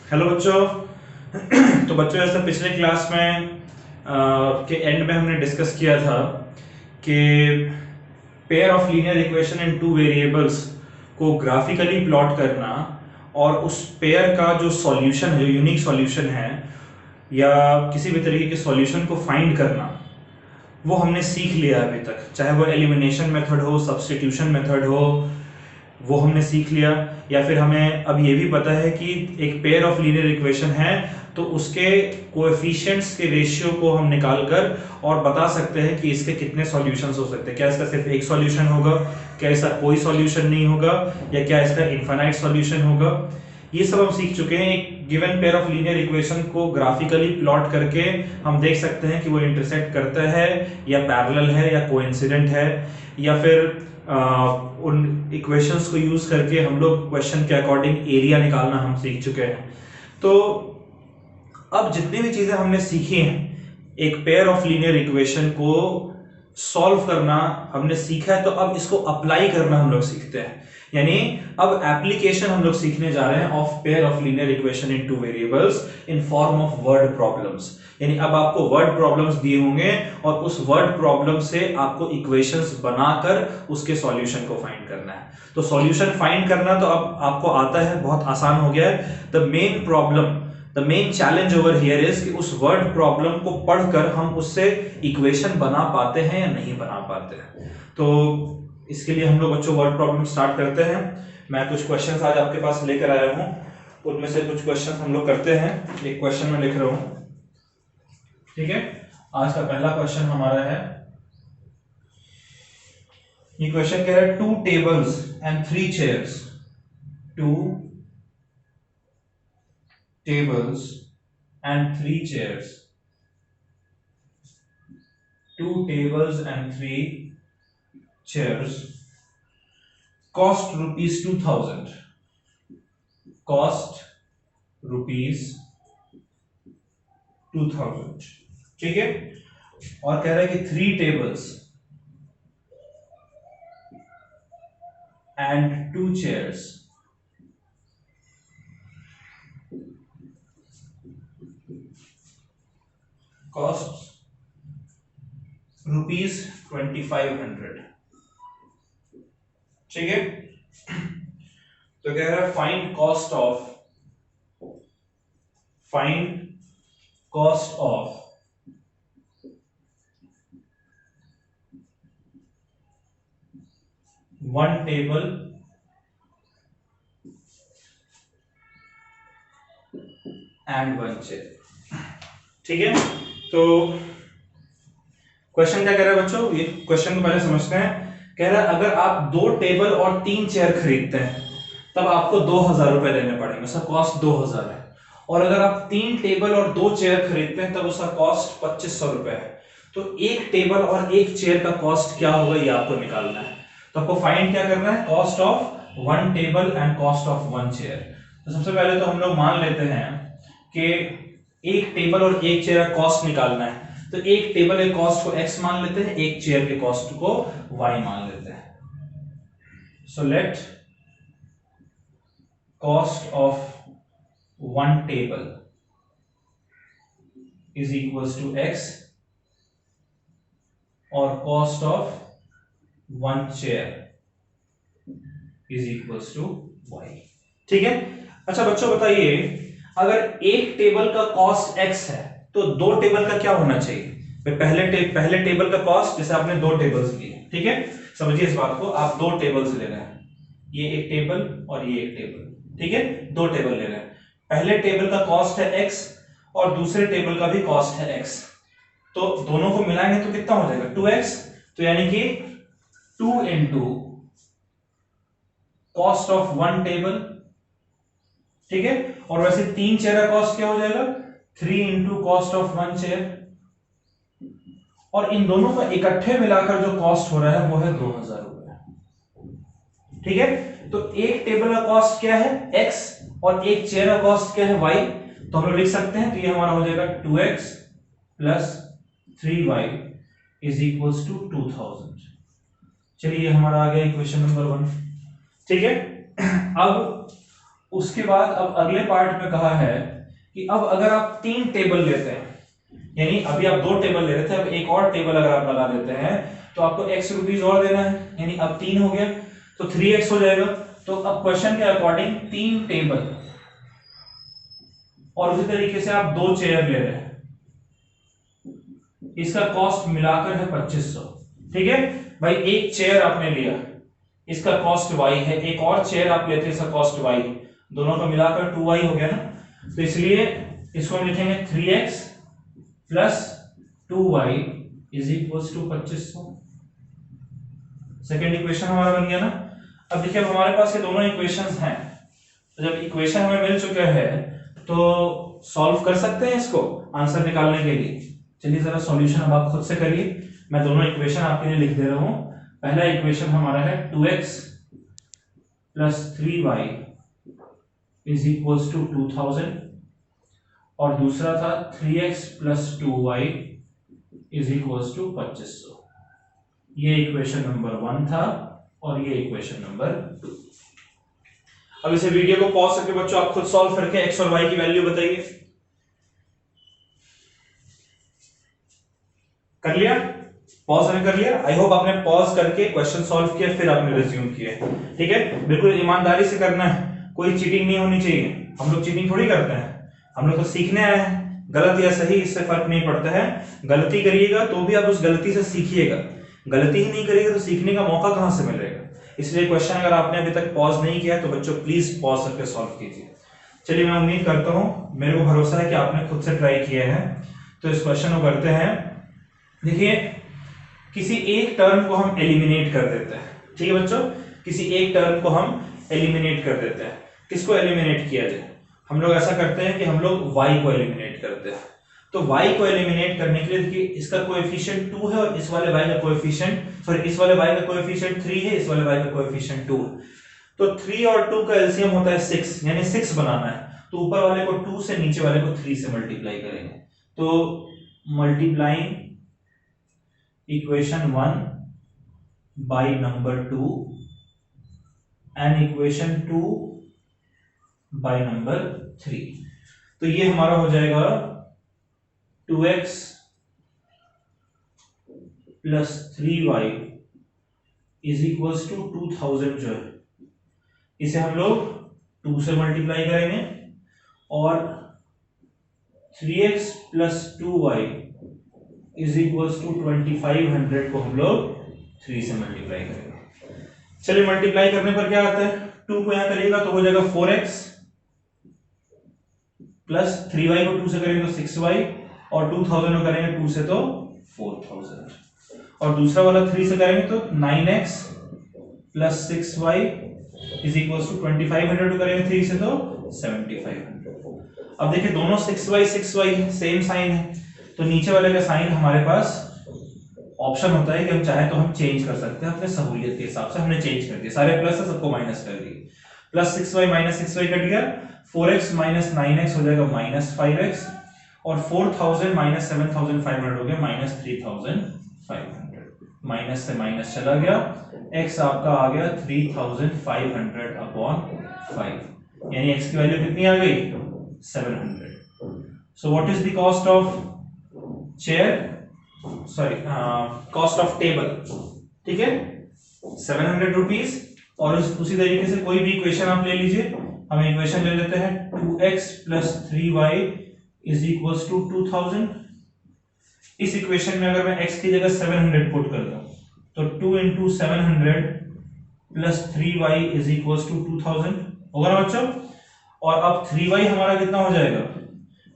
Hello बच्चों। तो बच्चों जैसे पिछले क्लास में के एंड में हमने डिस्कस किया था कि pair of linear equation in two variables को ग्राफिकली प्लॉट करना और उस पेयर का जो सॉल्यूशन है, जो यूनिक सॉल्यूशन है या किसी भी तरीके के सॉल्यूशन को फाइंड करना, वो हमने सीख लिया अभी तक। चाहे वो एलिमिनेशन मेथड हो, सब्स्टिट्यूशन मेथड हो, वो हमने सीख लिया। या फिर हमें अब ये भी पता है कि एक पेयर ऑफ लीनियर इक्वेशन है तो उसके कोएफिशिएंट्स के रेशियो को हम निकाल कर और बता सकते हैं कि इसके कितने सॉल्यूशंस हो सकते हैं। क्या इसका सिर्फ एक सॉल्यूशन होगा, क्या इसका कोई सॉल्यूशन नहीं होगा, या क्या इसका इनफाइनाइट सॉल्यूशन होगा। ये सब हम सीख चुके हैं। एक given pair of linear equation को ग्राफिकली प्लॉट करके हम देख सकते हैं कि वो इंटरसेक्ट करता है या पैरेलल है या कोइंसिडेंट है, या फिर उन इक्वेशंस को यूज करके हम लोग क्वेश्चन के अकॉर्डिंग एरिया निकालना हम सीख चुके हैं। तो अब जितनी भी चीजें हमने सीखी हैं एक पेयर ऑफ लीनियर इक्वेशन को सॉल्व करना हमने सीखा है, तो अब इसको अप्लाई करना हम लोग सीखते हैं। यानी अब एप्लीकेशन हम लोग सीखने जा रहे हैं of pair of linear equation in two variables in form of word problems. यानी अब आपको वर्ड प्रॉब्लम्स दिए होंगे और उस वर्ड प्रॉब्लम से आपको इक्वेशंस बनाकर उसके सॉल्यूशन को फाइंड करना है। तो सॉल्यूशन फाइंड करना तो अब आपको आता है, बहुत आसान हो गया है। The main challenge over here is कि उस वर्ड प्रॉब्लम को पढ़कर हम उससे इक्वेशन बना पाते हैं या नहीं बना पाते हैं। तो इसके लिए हम लोग बच्चों वर्ड प्रॉब्लम स्टार्ट करते हैं। मैं कुछ क्वेश्चंस आज आपके पास लेकर आया हूं, उनमें से कुछ क्वेश्चंस हम लोग करते हैं। एक क्वेश्चन में लिख रहा हूं, ठीक है। आज का पहला क्वेश्चन हमारा है, ये क्वेश्चन कह रहा है 2 tables and 3 chairs, 2 tables and 3 chairs, 2 tables and 3 chairs cost rupees 2000, cost rupees 2000, ठीक है। और कह रहा है कि 3 tables and 2 chairs costs rupees 2500, ठीक है। तो कह रहा है find cost of one table and one chair, ठीक है। तो क्वेश्चन क्या कह रहा है बच्चों, ये क्वेश्चन को पहले समझते हैं। कह रहा है अगर आप 2 टेबल और 3 चेयर खरीदते हैं तब आपको 2000 रुपए देने पड़ेंगे, उसका कॉस्ट 2000 है। और अगर आप 3 टेबल और 2 चेयर खरीदते हैं तब उसका कॉस्ट 2500 रुपए है। तो एक टेबल और एक चेयर का कॉस्ट क्या होगा ये आपको निकालना है। तो आपको फाइंड क्या करना है, cost of one table and cost of one chair. तो सबसे पहले तो हम लोग मान लेते हैं कि एक टेबल और एक चेयर का कॉस्ट निकालना है। तो एक टेबल के कॉस्ट को x मान लेते हैं, एक चेयर के कॉस्ट को y मान लेते हैं। So let cost of one table is equals to x और cost of one chair is equals to y, ठीक है। अच्छा बच्चों बताइए, अगर एक टेबल का कॉस्ट x है तो 2 टेबल का क्या होना चाहिए। पहले टेबल का कॉस्ट, जैसे आपने 2 टेबल्स लिए, ठीक है। समझिए इस बात को, आप 2 टेबल्स ले रहे हैं, ये एक टेबल और ये एक टेबल, ठीक है। 2 टेबल ले रहे हैं, पहले टेबल का कॉस्ट है x और दूसरे टेबल का भी कॉस्ट है x। तो दोनों को मिलाएंगे तो कितना हो जाएगा 2x। तो यानी कि 2 into cost of one table, ठीक है। और वैसे 3 चेयर का कॉस्ट क्या हो जाएगा 3 into cost of one chair. और इन दोनों का इकट्ठे मिलाकर जो कॉस्ट हो रहा है वो है 2000 रुपए, ठीक है। तो एक टेबल का कॉस्ट क्या है x और एक चेयर का कॉस्ट क्या है y। तो हम लोग लिख सकते हैं, तो ये हमारा हो जाएगा 2x plus 3y is equals to 2000। चलिए ये हमारा आ गया इक्वेशन नंबर 1, ठीक है। अब उसके बाद अब अगले पार्ट में कहा है कि अब अगर आप 3 टेबल लेते हैं, यानी अभी आप 2 टेबल ले रहे थे, अब एक और टेबल अगर आप लगा देते हैं तो आपको x रुपीस और देना है, यानी अब 3 हो गया तो 3x हो जाएगा। तो अब क्वेश्चन के अकॉर्डिंग 3 टेबल और उसी तरीके से आप 2 चेयर ले रहे हैं, इसका कॉस्ट मिलाकर है 2500। ठीक है भाई, एक चेयर आपने लिया, इसका कॉस्ट y है, एक और चेयर आप लेते हैं, इसका कॉस्ट y, दोनों का मिलाकर 2y हो गया ना। तो इसलिए इसको हम लिखेंगे 3x plus 2y is equal to 2500। Second equation हमारा बन गया ना। अब देखिए, अब हमारे पास ये दोनों इक्वेशंस हैं, तो जब इक्वेशन हमें मिल चुका है तो सॉल्व कर सकते हैं इसको आंसर निकालने के लिए। चलिए जरा सॉल्यूशन अब आप खुद से करिए, मैं दोनों इक्वेशन आपके लिए लिख दे रहा हूं। पहला इक्वेशन हमारा है 2x plus 3y is equal to 2000 और दूसरा था 3x plus 2y is equal to 2500। ये इक्वेशन नंबर 1 था और ये इक्वेशन नंबर 2। अब इसे वीडियो को पॉज करके बच्चों आप खुद सॉल्व करके x और y की वैल्यू बताइए। कर लिया? पॉज ने कर लिया? आई होप आपने पॉज करके क्वेश्चन सॉल्व किया फिर आपने रिज्यूम किया। ठीक है, बिल्कुल ईमानदारी से करना है, कोई चीटिंग नहीं होनी चाहिए। हम लोग चीटिंग थोड़ी करते हैं, हम लोग तो सीखने आए हैं। गलत या सही इससे फर्क नहीं पड़ता है, गलती करिएगा तो भी आप उस गलती से सीखिएगा, गलती ही नहीं करिएगा तो सीखने का मौका कहां से मिलेगा। इसलिए क्वेश्चन अगर आपने अभी तक पॉज नहीं किया तो बच्चों प्लीज पॉज करके सॉल्व कीजिए। चलिए, मैं उम्मीद करता हूं, मेरे को भरोसा है कि आपने खुद से ट्राई किया है। तो इस क्वेश्चन को करते हैं। देखिए, किसी एक टर्म को हम एलिमिनेट कर देते हैं। ठीक है बच्चों, किसी एक टर्म को हम एलिमिनेट कर देते हैं। किसको एलिमिनेट किया जाए? हम लोग ऐसा करते हैं कि हम लोग y को एलिमिनेट करते हैं। तो y को एलिमिनेट करने के लिए देखिए, इसका कोएफिशिएंट 2 है और इस वाले y का कोएफिशिएंट इस वाले y का कोएफिशिएंट 3 है, इस वाले y का कोएफिशिएंट 2 है। तो 3 और 2 का एलसीएम होता है 6, यानी 6 बनाना है। तो ऊपर वाले को 2 से, नीचे वाले को 3 से मल्टीप्लाई करेंगे। तो multiplying equation 1 by number 2 and equation 2 by number 3। तो ये हमारा हो जाएगा 2x plus 3y is equal to 2000 जो है, इसे हम लोग 2 से मल्टीप्लाई करेंगे और 3x plus 2y is equal to 2500 को हम लोग 3 से मल्टीप्लाई करेंगे। चलिए, मल्टीप्लाई करने पर क्या आता है, 2 को यहां करिएगा तो हो जाएगा 4x प्लस 3y को 2 से करेंगे तो 6y और 2000 को करेंगे 2 से तो 4000 और दूसरा वाला 3 से करेंगे तो 9x plus 6y is equal to 2500 करेंगे 3 से तो 7500। अब देखिए, दोनों 6y सेम साइन है, तो नीचे वाले का साइन हमारे पास ऑप्शन होता है कि हम चाहे तो हम चेंज कर सकते हैं अपने सहूलियत के हिसाब से। हमने चेंज कर दिया, सारे प्लस है सबको माइनस कर दिए। Plus 6y minus 6y cut गया, 4x माइनस 9x हो जाएगा माइनस 5x और 4000 माइनस 7500 हो गया माइनस 3500। माइनस से माइनस चला गया, x आपका आ गया 3500 अपॉन 5, यानी x की वैल्यू कितनी आ गई, 700। So what is the cost of chair, sorry cost of table, ठीक है 700 रुपीज। और उसी तरीके से कोई भी इक्वेशन आप ले लीजिए, हम इक्वेशन ले लेते हैं 2x plus 3y is equal to 2000। इस इक्वेशन में अगर मैं x की जगह 700 पुट कर दूं तो 2 into 700 plus 3y is equal to 2000 होगा ना बच्चों। और अब 3y हमारा कितना हो जाएगा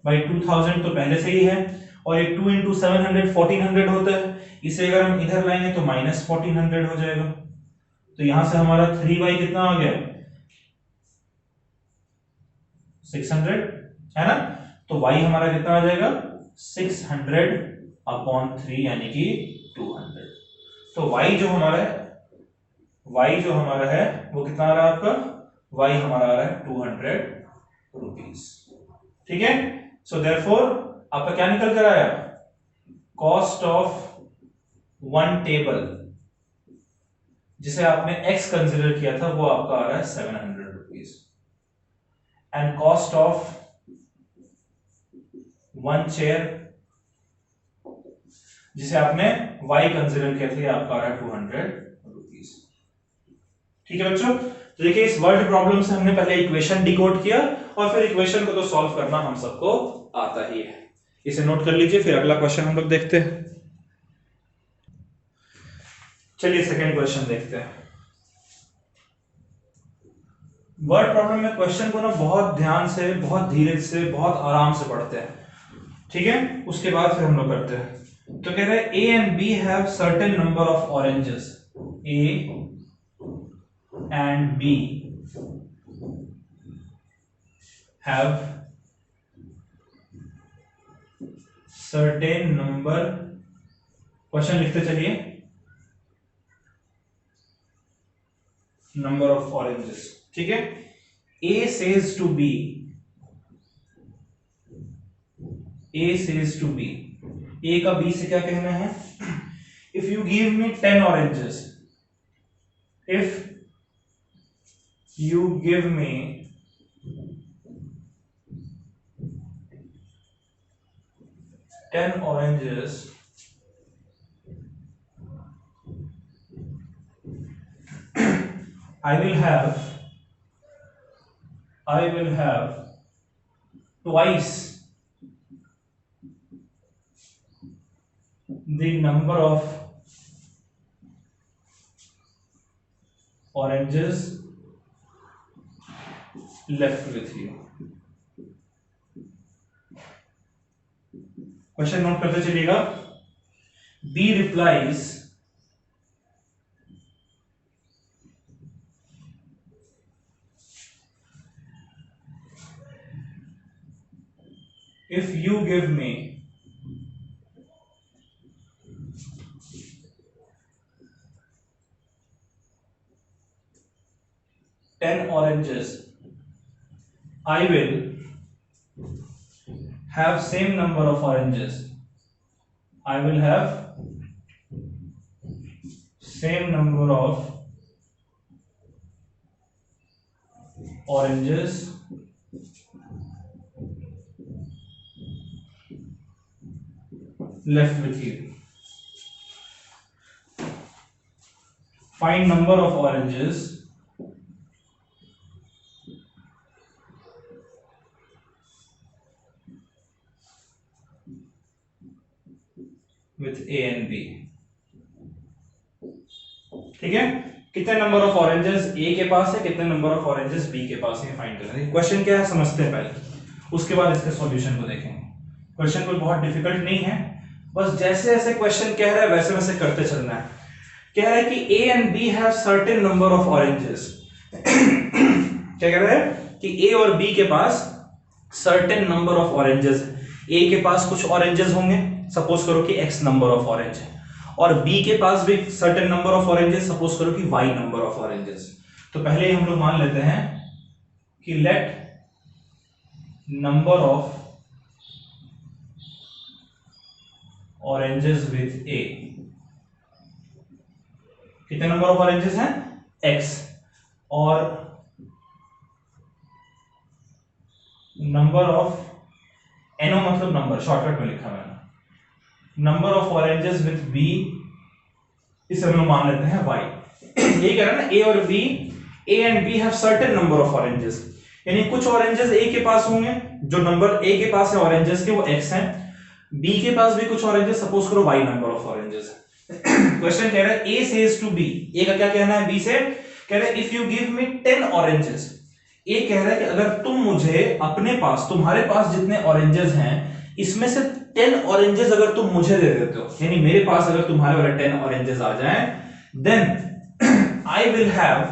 भाई, 2000 तो पहले से ही है और एक 2 इंटू 700 1400 होता है, इसे अगर हम इधर लाएंगे तो माइनस 1400 हो जाएगा। तो यहां से हमारा 3y कितना आ गया 600 है ना। तो y हमारा कितना आ जाएगा 600 अपॉन 3 यानी कि 200। तो y जो हमारा है वो कितना आ रहा है आपका, y हमारा आ रहा है 200 रुपीज। ठीक है, सो देयरफॉर आपका क्या निकल कर आया, कॉस्ट ऑफ वन टेबल जिसे आपने x कंसिडर किया था वो आपका आ रहा है 700 rupees. And cost of one chair, जिसे आपने y कंसिडर किया था, ये आपका आ रहा है 200 रुपीज। ठीक है बच्चों, तो देखिए इस वर्ड प्रॉब्लम से हमने पहले इक्वेशन डिकोड किया और फिर इक्वेशन को तो सॉल्व करना हम सबको आता ही है। इसे नोट कर लीजिए, फिर अगला क्वेश्चन हम लोग देखते हैं। चलिए सेकंड क्वेश्चन देखते हैं। वर्ड प्रॉब्लम में क्वेश्चन को ना बहुत ध्यान से, बहुत धीरे से, बहुत आराम से पढ़ते हैं, ठीक है, उसके बाद फिर हम लोग करते हैं। तो कह रहे हैं A and B have certain number of oranges, A and B have certain number, question लिखते चलिए, नंबर ऑफ ऑरेंजेस, ठीक है। A says to B, A says to B, A का B से क्या कहना है? If you give me 10 oranges, if you give me 10 oranges, I will have twice the number of oranges left with you। Question note करते चलिएगा। B replies, if you give me 10 oranges, I will have same number of oranges, I will have same number of oranges left with you। Find number of oranges with A and B। ठीक है, कितने number of oranges ए के पास है, कितने number of oranges B के पास है, find करना है। क्वेश्चन क्या है समझते हैं पहले, उसके बाद इसके सॉल्यूशन को देखेंगे। क्वेश्चन कोई बहुत डिफिकल्ट नहीं है, बस जैसे जैसे क्वेश्चन कह रहा है वैसे वैसे करते चलना है। कह रहा है कि A and B have certain number of oranges. क्या कह रहा है कि ए और बी के पास सर्टेन नंबर ऑफ ऑरेंजेस है। ए के पास कुछ ऑरेंजेस होंगे, सपोज करो कि एक्स नंबर ऑफ ऑरेंज है, और बी के पास भी certain number of oranges, suppose करो कि वाई नंबर ऑफ ऑरेंजेस। तो पहले हम लोग मान लेते हैं कि let number of oranges with A, कितने नंबर ऑफ ऑरेंजेस हैं, एक्स, और नंबर ऑफ, एनो मतलब नंबर, शॉर्टकट में लिखा मैंने, number of oranges with B, इसे हम लोग मान लेते हैं वाई। यही कह रहा है ना, ए और B, A and B have certain number of oranges, यानी कुछ ऑरेंजेस ए के पास होंगे, जो नंबर ए के पास है ऑरेंजेस के वो एक्स हैं, बी के पास भी कुछ ऑरेंजेस, सपोज करो वाई नंबर ऑफ ऑरेंजेस है। क्वेश्चन कह रहा है A says to B, A का क्या कहना है बी से, कह रहा है if you give me 10 oranges. A कह रहा है कि अगर तुम मुझे अपने पास, तुम्हारे पास जितने ऑरेंजेस हैं इसमें से 10 ऑरेंजेस अगर तुम मुझे दे देते हो, यानी मेरे पास अगर तुम्हारे वाले 10 ऑरेंजेस आ जाएं, then I will have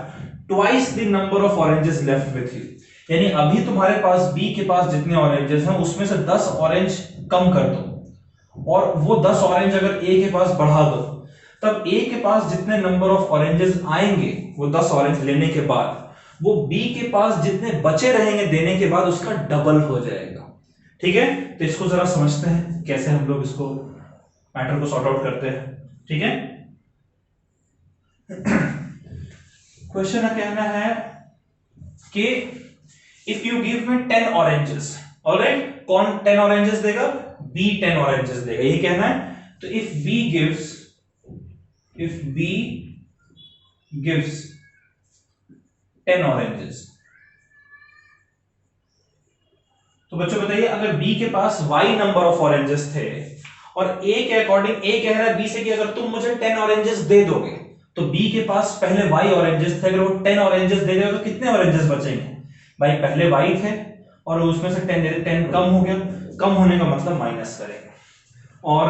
twice the number of oranges left with you. यानी अभी तुम्हारे पास बी के पास जितने ऑरेंजेस हैं उसमें से 10 ऑरेंज कम कर दो, और वो 10 ऑरेंज अगर ए के पास बढ़ा दो, तब ए के पास जितने नंबर ऑफ ऑरेंजेस आएंगे वो 10 ऑरेंज लेने के बाद, वो बी के पास जितने बचे रहेंगे देने के बाद उसका डबल हो जाएगा। ठीक है, तो इसको जरा समझते हैं कैसे हम लोग इसको मैटर को सॉर्ट आउट करते हैं। ठीक है, क्वेश्चन का कहना है कि if you give me 10 oranges, alright, कौन 10 ऑरेंजेस देगा? बी 10 ऑरेंजेस देगा, यही कहना है। तो इफ बी गिव्स 10 ऑरेंजेस, तो बच्चों बताइए, अगर बी के पास y नंबर ऑफ ऑरेंजेस थे और ए के अकॉर्डिंग ए कह रहा है बी से कि अगर तुम मुझे 10 ऑरेंजेस दे दोगे, तो बी के पास पहले y ऑरेंजेस थे, अगर वो 10 ऑरेंजेस दे देगा तो कितने ऑरेंजेस बचेंगे? भाई पहले y थे और उसमें से 10 दे दे, 10 कम हो गया, कम होने का मतलब माइनस करेंगे, और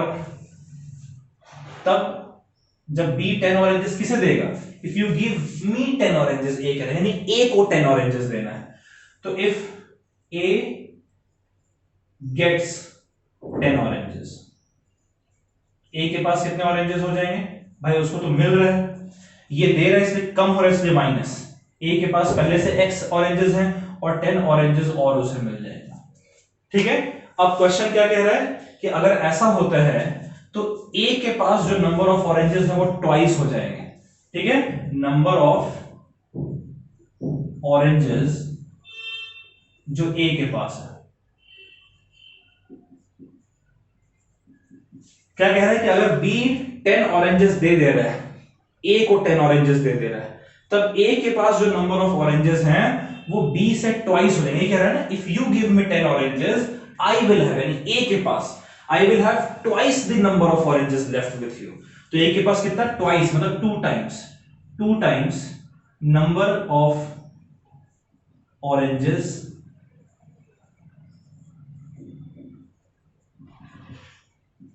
तब जब b 10 ऑरेंजेस किसे देगा? If you give me 10 oranges, A कह रहा है, यानी ए को 10 ऑरेंजेस देना है। तो इफ ए गेट्स 10 ऑरेंजेस, ए के पास कितने ऑरेंजेस हो जाएंगे? भाई उसको तो मिल रहा है, ये दे रहा है इसलिए कम हो रहा है, इसलिए माइनस। ए के पास पहले से x ऑरेंजेस हैं और 10 ऑरेंजेस और उसे मिल जाएगा, ठीक है। अब क्वेश्चन क्या कह रहा है कि अगर ऐसा होता है तो ए के पास जो नंबर ऑफ ऑरेंजेस है वो ट्वाइस हो जाएंगे, ठीक है। नंबर ऑफ ऑरेंजेस जो ए के पास है, क्या कह रहा है कि अगर बी 10 ऑरेंजेस दे रहा है, ए को 10 ऑरेंजेस दे रहा है, तब ए के पास जो नंबर ऑफ ऑरेंजेस हैं वो बी से ट्वाइस हो जाएंगे। कह रहा है ना, if you give me 10 oranges I will have, यानी ए के पास I will have twice the number of oranges left with you. तो ए के पास कितना? ट्वाइस, मतलब 2 times number of oranges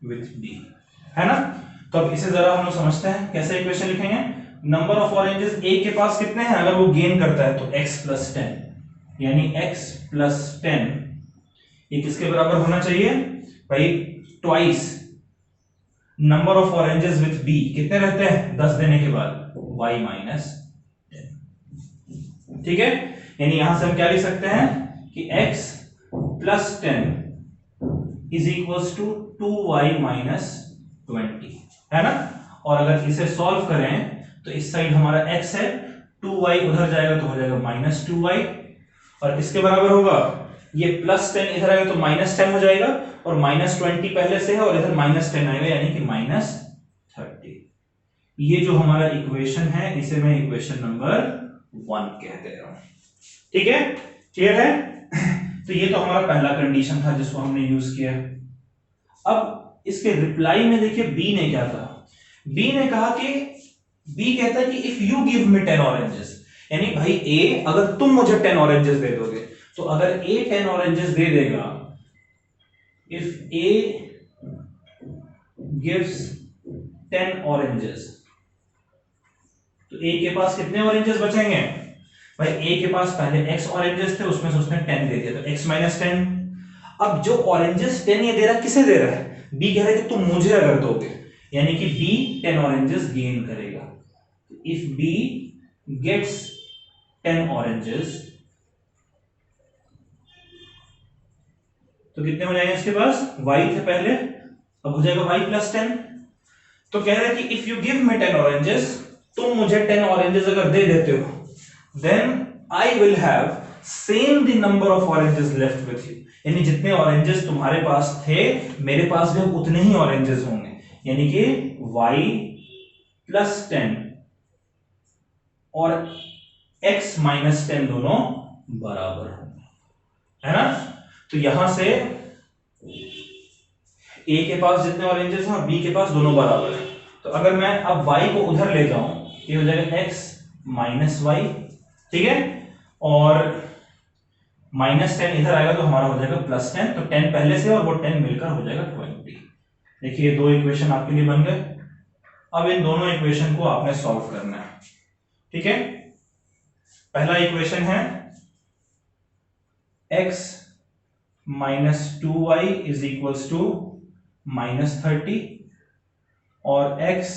with B, है ना। तो अब इसे जरा हम लोग समझते हैं कैसे इक्वेशन लिखेंगे। नंबर ऑफ ऑरेंजेस ए के पास कितने हैं? अगर वो गेन करता है तो x प्लस 10, यानी x प्लस 10 ये किसके बराबर होना चाहिए? भाई twice number of oranges with B, कितने रहते हैं? 10 देने के बाद y माइनस 10, ठीक है। यानी यहां से हम क्या लिख सकते हैं कि x plus 10 is equals to 2y minus 20, है ना। और अगर इसे सॉल्व करें तो इस साइड हमारा x है, 2y उधर जाएगा तो हो जाएगा माइनस 2y, और इसके बराबर होगा ये प्लस 10 इधर आएगा तो माइनस 10 हो जाएगा, और माइनस 20 पहले से है और इधर माइनस 10 आएगा, यानी कि माइनस 30। ये जो हमारा इक्वेशन है इसे मैं इक्वेशन नंबर 1 कह दे रहा हूं, ठीक है, क्लियर है। तो ये तो हमारा पहला कंडीशन था जिसको हमने यूज किया। अब इसके रिप्लाई में देखिए बी ने क्या कहा। बी ने कहा कि बी कहता है कि if you give me 10 oranges, यानी भाई ए अगर तुम मुझे 10 ऑरेंजेस दे दोगे, तो अगर ए 10 ऑरेंजेस दे देगा, इफ ए गिव्स 10 ऑरेंजेस, तो ए के पास कितने ऑरेंजेस बचेंगे? भाई ए के पास पहले x ऑरेंजेस थे, उसमें से उसने 10 दे दिया तो x माइनस 10। अब जो ऑरेंजेस 10 ये दे रहा किसे दे रहा है? बी कह रहा है कि तुम मुझे अगर दोगे, यानी कि बी 10 ऑरेंजेस गेन करेगा। इफ बी गेट्स 10 ऑरेंजेस, तो कितने हो जाएंगे इसके पास? y थे पहले, अब हो जाएगा y प्लस 10। तो कह रहा है कि if you give me 10 oranges, तुम मुझे 10 ऑरेंजेस अगर दे देते हो, then I will have same the number of oranges left with you, यानी जितने ऑरेंजेस तुम्हारे पास थे मेरे पास भी उतने ही ऑरेंजेस होंगे, यानी कि y प्लस 10 और x माइनस 10 दोनों बराबर होंगे, है ना। तो यहां से a के पास जितने ऑरेंजेस हैं और b के पास दोनों बराबर है। तो अगर मैं अब y को उधर ले जाऊं, ये हो जाएगा x माइनस y, ठीक है, और माइनस 10 इधर आएगा तो हमारा हो जाएगा प्लस 10, तो 10 पहले से और वो 10 मिलकर हो जाएगा 20। देखिए दो इक्वेशन आपके लिए बन गए। अब इन दोनों इक्वेशन को आपने सॉल्व करना है, ठीक है। पहला इक्वेशन है x minus 2y is equals to minus 30 और x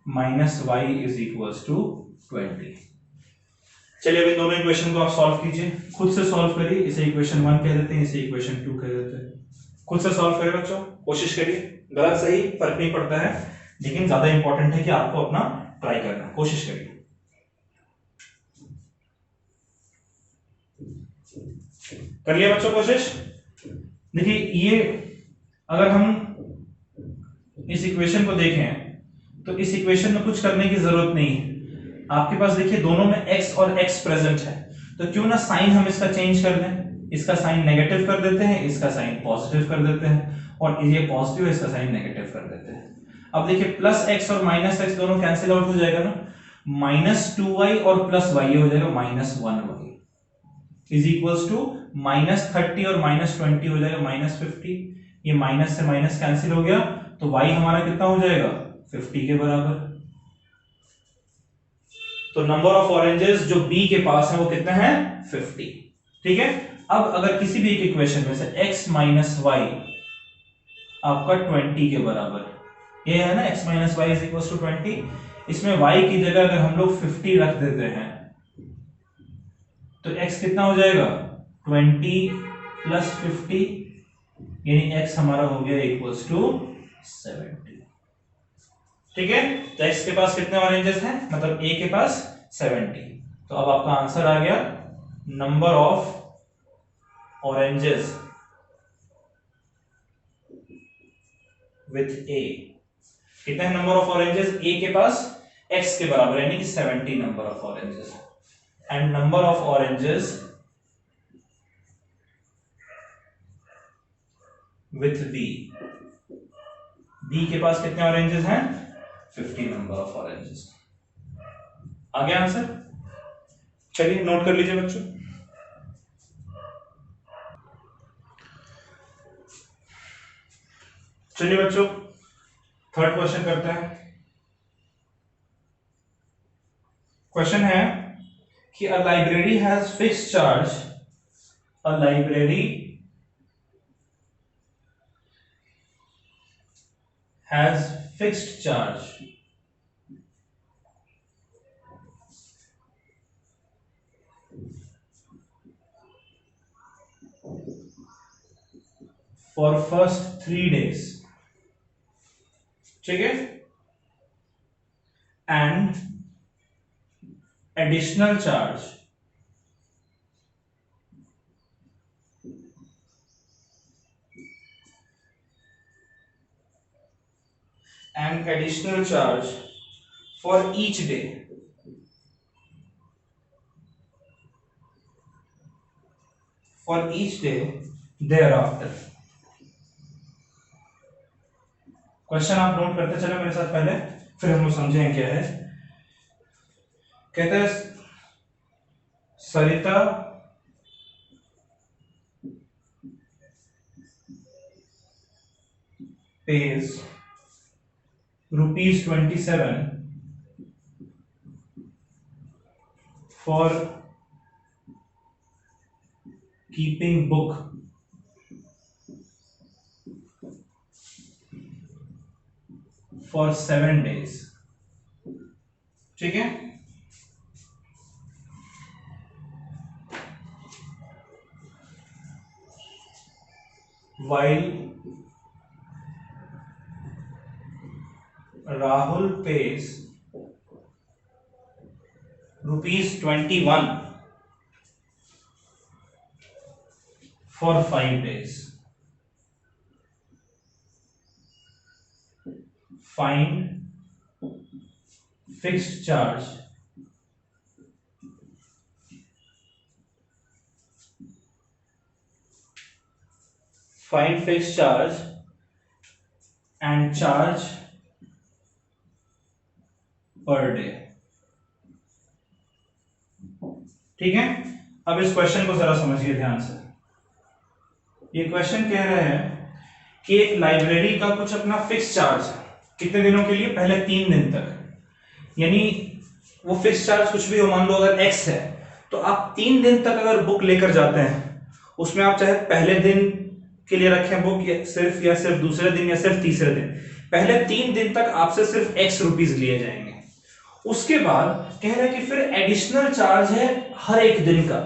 minus y is equals to 20। चलिए अब इन दोनों इक्वेशन को आप सॉल्व कीजिए, खुद से सॉल्व करिए। इसे इक्वेशन 1 कह देते हैं, इसे इक्वेशन 2 कह देते हैं। खुद से सॉल्व करिए बच्चों, कोशिश करिए, गलत सही फर्क नहीं पड़ता है, लेकिन ज्यादा इंपॉर्टेंट है कि आपको अपना ट्राई करना, कोशिश करिए। कर लिया बच्चों कोशिश? देखिए ये अगर हम इस इक्वेशन को देखें तो इस इक्वेशन में कुछ करने की जरूरत नहीं है। आपके पास देखिए दोनों में x और x प्रेजेंट है, तो क्यों ना साइन हम इसका चेंज कर दें। इसका साइन नेगेटिव कर देते हैं, इसका साइन पॉजिटिव कर देते हैं, और ये पॉजिटिव है इसका साइन नेगेटिव कर देते हैं। अब देखिए प्लस x और माइनस x दोनों कैंसिल आउट हो जाएगा ना, -2y और प्लस y हो जाएगा -1y इज इक्वल्स टू -30 और -20 हो जाएगा -50। ये माइनस से माइनस कैंसिल हो गया, तो y हमारा कितना हो जाएगा 50 के बराबर। तो नंबर ऑफ ऑरेंजेस जो b के पास है वो कितना है 50। ठीक है, अब अगर किसी भी एक इक्वेशन में से x माइनस वाई आपका 20 के बराबर, ये है ना x minus y is equal to 20, इसमें y की जगह अगर हम लोग 50 रख देते हैं तो x कितना हो जाएगा 20 प्लस 50, यानी x हमारा हो गया इक्वल्स टू 70। ठीक है, तो x के पास कितने ऑरेंजेस हैं, मतलब a के पास 70। तो अब आपका आंसर आ गया number of oranges with a। कितने नंबर ऑफ ऑरेंजेस a के पास x के बराबर, यानी कि 70 number of oranges, and number of oranges with b। b के पास कितने ऑरेंजेस हैं 50 नंबर ऑफ ऑरेंजेस। आ गया आंसर? चलिए नोट कर लीजिए बच्चों। चलिए बच्चों थर्ड क्वेश्चन करते हैं। क्वेश्चन है कि a library has fixed charge, a library has fixed charge for first 3 days, ठीक है, and additional charge for each day thereafter। Question आप नोट करते चले मेरे साथ पहले, फिर हम लोग समझेंगे क्या है। कहते हैं सरिता pays ₹27 for keeping book for 7 days। ठीक है, while Rahul pays ₹21 for 5 days। Find fixed charge and charge per day। ठीक है, अब इस क्वेश्चन को जरा समझिए ध्यान से। ये क्वेश्चन कह रहे हैं कि एक लाइब्रेरी का कुछ अपना फिक्स चार्ज है, कितने दिनों के लिए, पहले 3 दिन तक, यानी वो फिक्स चार्ज कुछ भी हो, मान लो अगर x है तो आप 3 दिन तक अगर बुक लेकर जाते हैं, उसमें आप चाहे पहले दिन के लिए रखें बुक या सिर्फ दूसरे दिन या सिर्फ तीसरे दिन, पहले 3 दिन तक आपसे सिर्फ x रुपीस लिए जाएंगे। उसके बाद कह रहा है कि फिर एडिशनल चार्ज है हर एक दिन का,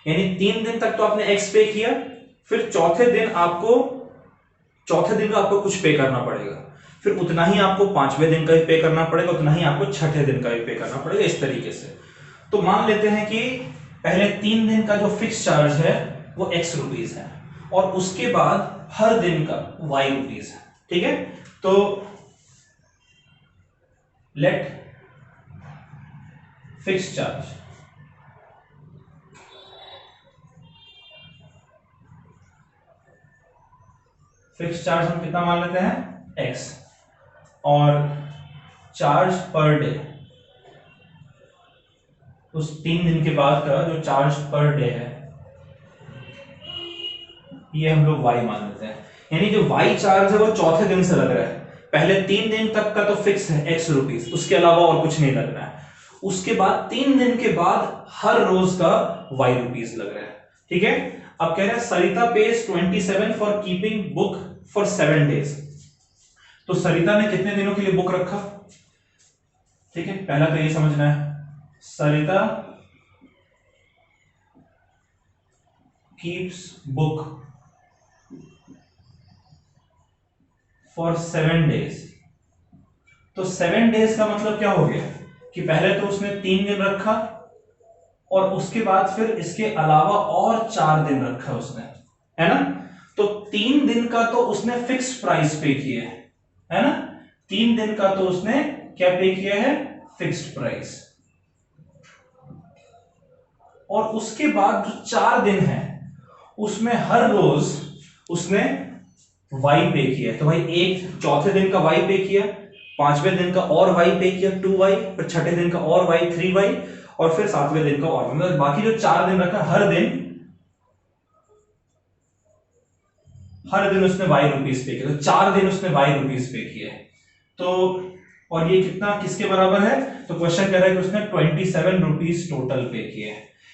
यानी 3 दिन तक तो आपने x पे किया, फिर चौथे दिन का आपको कुछ पे करना पड़ेगा, फिर उतना ही आपको 5वें दिन का भी पे करना पड़ेगा, उतना ही आपको 6ठे दिन का भी पे करना पड़ेगा, इस तरीके से। तो मान लेते हैं कि पहले 3 दिन का जो फिक्स चार्ज है वो x रुपीज है, और उसके बाद हर दिन का y रुपीज है। ठीक है, तो लेट फिक्स चार्ज हम कितना मान लेते हैं x, और चार्ज पर डे, उस 3 दिन के बाद का जो चार्ज पर डे है ये हम लोग y मान लेते हैं। यानी जो y चार्ज है वो चौथे दिन से लग रहा है। पहले 3 दिन तक का तो फिक्स है x रुपीज, उसके अलावा और कुछ नहीं लग रहा है। उसके बाद 3 दिन के बाद हर रोज का y रुपीज लग रहा है। ठीक है, अब कह रहे हैं Sarita page 27 for keeping book for 7 days. तो सरिता ने कितने दिनों के लिए बुक रखा? ठीक है, पहला तो ये समझना है, सरिता कीप्स बुक फॉर 7 डेज। तो 7 डेज का मतलब क्या हो गया कि पहले तो उसने 3 दिन रखा, और उसके बाद फिर इसके अलावा और 4 दिन रखा उसने, है ना। तो 3 दिन का तो उसने फिक्स प्राइस पे किया है ना। 3 दिन का तो उसने क्या पे किया है? Fixed price. और उसके बाद जो 4 दिन है उसमें हर रोज उसने y पे किया। तो भाई एक चौथे दिन का y पे किया, 5वें दिन का और y पे किया 2y, फिर छठे दिन का और y 3y, और फिर 7वें दिन का और, मतलब बाकी जो 4 दिन रखा हर दिन उसने y रुपीज पे किया। तो 4 दिन उसने y रुपीज पे किया। तो और ये कितना किसके बराबर है? तो क्वेश्चन कह रहा है कि उसने 27 रुपीज टोटल पे किए।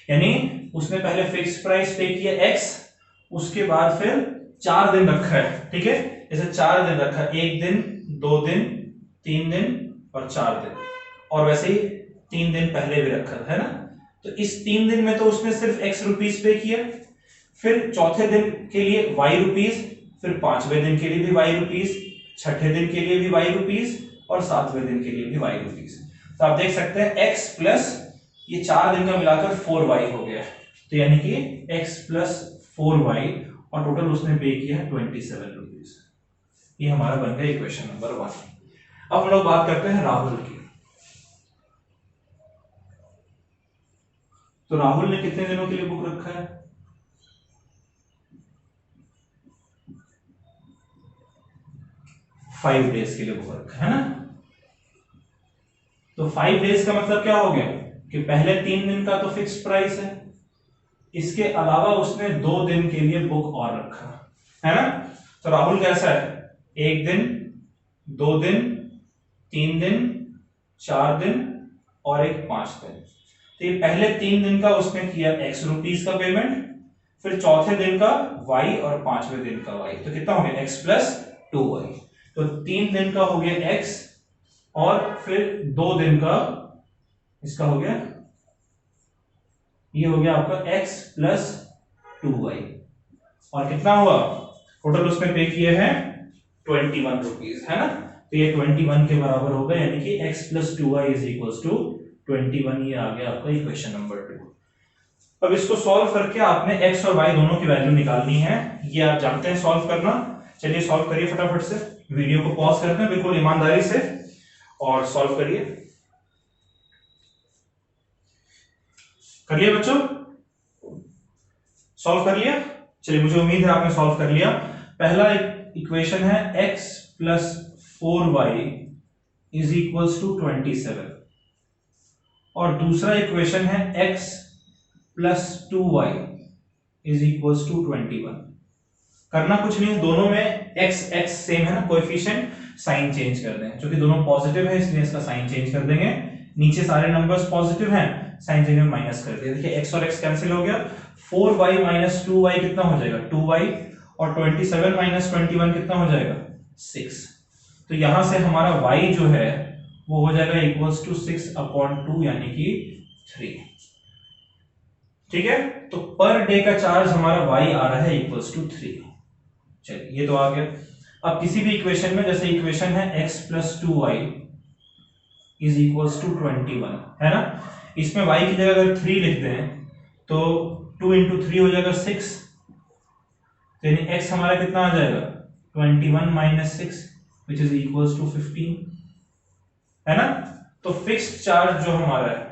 यानी उसने पहले फिक्स प्राइस पे किया x, उसके बाद फिर 4 दिन रखा है। ठीक है, जैसे 4 दिन रखा, 1 दिन, 2 दिन, 3 दिन और 4 दिन, और वैसे ही 3 दिन पहले भी रखा है ना। तो इस 3 दिन में तो उसने सिर्फ x रुपीज पे किया, फिर चौथे दिन के लिए y रुपीज, फिर 5वें दिन के लिए भी y रुपीज, छठे दिन के लिए भी y रुपीज, और 7वें दिन के लिए भी y रुपीज। तो आप देख सकते हैं x प्लस ये 4 दिन का मिलाकर 4y हो गया। तो यानी कि x प्लस 4y, और टोटल उसने पे किया 27 रुपीज। ये हमारा बन गया इक्वेशन नंबर 1। अब हम लोग बात करते हैं राहुल की। तो राहुल ने कितने दिनों के लिए बुक रखा है? फाइव डेज के लिए बुक रखा है ना। तो 5 डेज का मतलब क्या हो गया कि पहले 3 दिन का तो फिक्स प्राइस है, इसके अलावा उसने 2 दिन के लिए बुक और रखा है ना। तो राहुल कैसा है? 1 दिन, 2 दिन, 3 दिन, 4 दिन और एक 5 दिन। तो ये पहले 3 दिन का उसने किया x रुपीज का पेमेंट, फिर चौथे दिन का y, और 5वें दिन का y। तो कितना हो गया? x plus 2y। तो 3 दिन का हो गया x, और फिर 2 दिन का इसका हो गया, ये हो गया आपका x प्लस 2y। और कितना हुआ? टोटल उसने पे किए हैं 21 रुपीज, है ना। तो ये 21 के बराबर होगा, यानी कि x plus 2y is equals to 21। ये आ गया आपका इक्वेशन नंबर 2। अब इसको सॉल्व करके आपने x और y दोनों की वैल्यू निकालनी है। ये आप जानते हैं सॉल्व करना। चलिए सॉल्व करिए फटाफट से, वीडियो को पॉज करते हैं बिल्कुल ईमानदारी से, और सॉल्व करिए। करिए बच्चों, सॉल्व कर लिया? चलिए, मुझे उम्मीद है आपने सॉल्व कर लिया। पहला इक्वेशन है x plus 4y is equals to 27, और दूसरा इक्वेशन है x plus 2y is equals to 21। करना कुछ नहीं, दोनों में x x सेम है ना, कोएफिशिएंट, साइन चेंज कर दें। क्योंकि दोनों पॉजिटिव है इसलिए इसका साइन चेंज कर देंगे। नीचे सारे नंबर्स पॉजिटिव हैं, साइन चेंज में माइनस कर दिया। देखिए x और x कैंसिल हो गया, 4y माइनस 2y कितना हो जाएगा? 2y, और 27 माइनस 21 कितना हो जाएगा? 6। तो यहां से हमारा y जो है वो हो जाएगा इक्वल्स टू 6/2, यानी कि 3। ठीक है, तो पर डे का चार्ज हमारा y आ रहा है इक्वल्स टू 3। चलिए, ये तो आ गया। अब किसी भी इक्वेशन में, जैसे इक्वेशन है x plus 2y is equals to 21, है ना। इसमें y की जगह अगर 3 लिख दें तो 2 इंटू 3 हो जाएगा 6, तो यानी x हमारा कितना आ जाएगा 21 minus 6 which is equals to 15, है ना। तो फिक्स्ड चार्ज जो हमारा है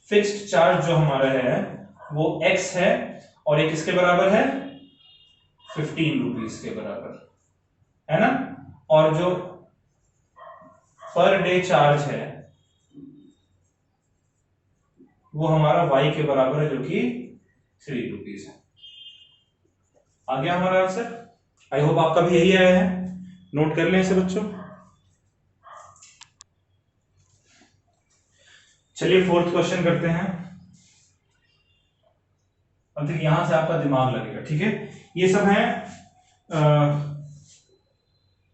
फिक्स्ड चार्ज जो हमारा है वो x है और ये किसके बराबर है 15 रुपीस के बराबर, है ना। और जो पर डे चार्ज है वो हमारा y के बराबर है जो कि 3 रुपीस है। आ गया हमारा आंसर। आई होप आपका भी यही आया है, नोट कर लें इसे बच्चों। चलिए फोर्थ क्वेश्चन करते हैं। अब देखिए यहां से आपका दिमाग लगेगा, ठीक है। ये सब है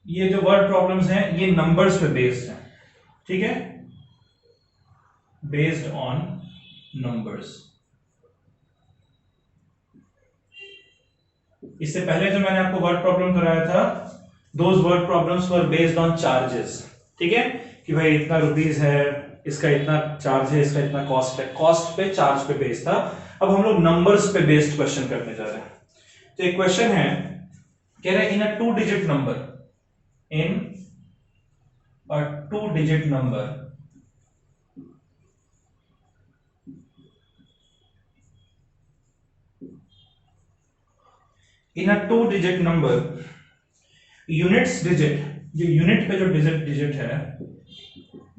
ये जो वर्ड प्रॉब्लम्स हैं ये नंबर्स पे बेस्ड है, ठीक है, बेस्ड ऑन नंबर्स। इससे पहले जो मैंने आपको वर्ड प्रॉब्लम कराया था those word problems were based on charges, ठीक है, कि भाई इतना रुपीस है, इसका इतना चार्ज है, इसका इतना कॉस्ट है, कॉस्ट पे चार्ज पे बेस्ड था। अब हम लोग नंबर्स पे बेस्ड क्वेश्चन करने जा रहे हैं। तो एक क्वेश्चन है, कह रहे हैं इन अ 2 digit number, in a 2 digit number in a 2 digit number units digit, जो यूनिट पे जो डिजिट है,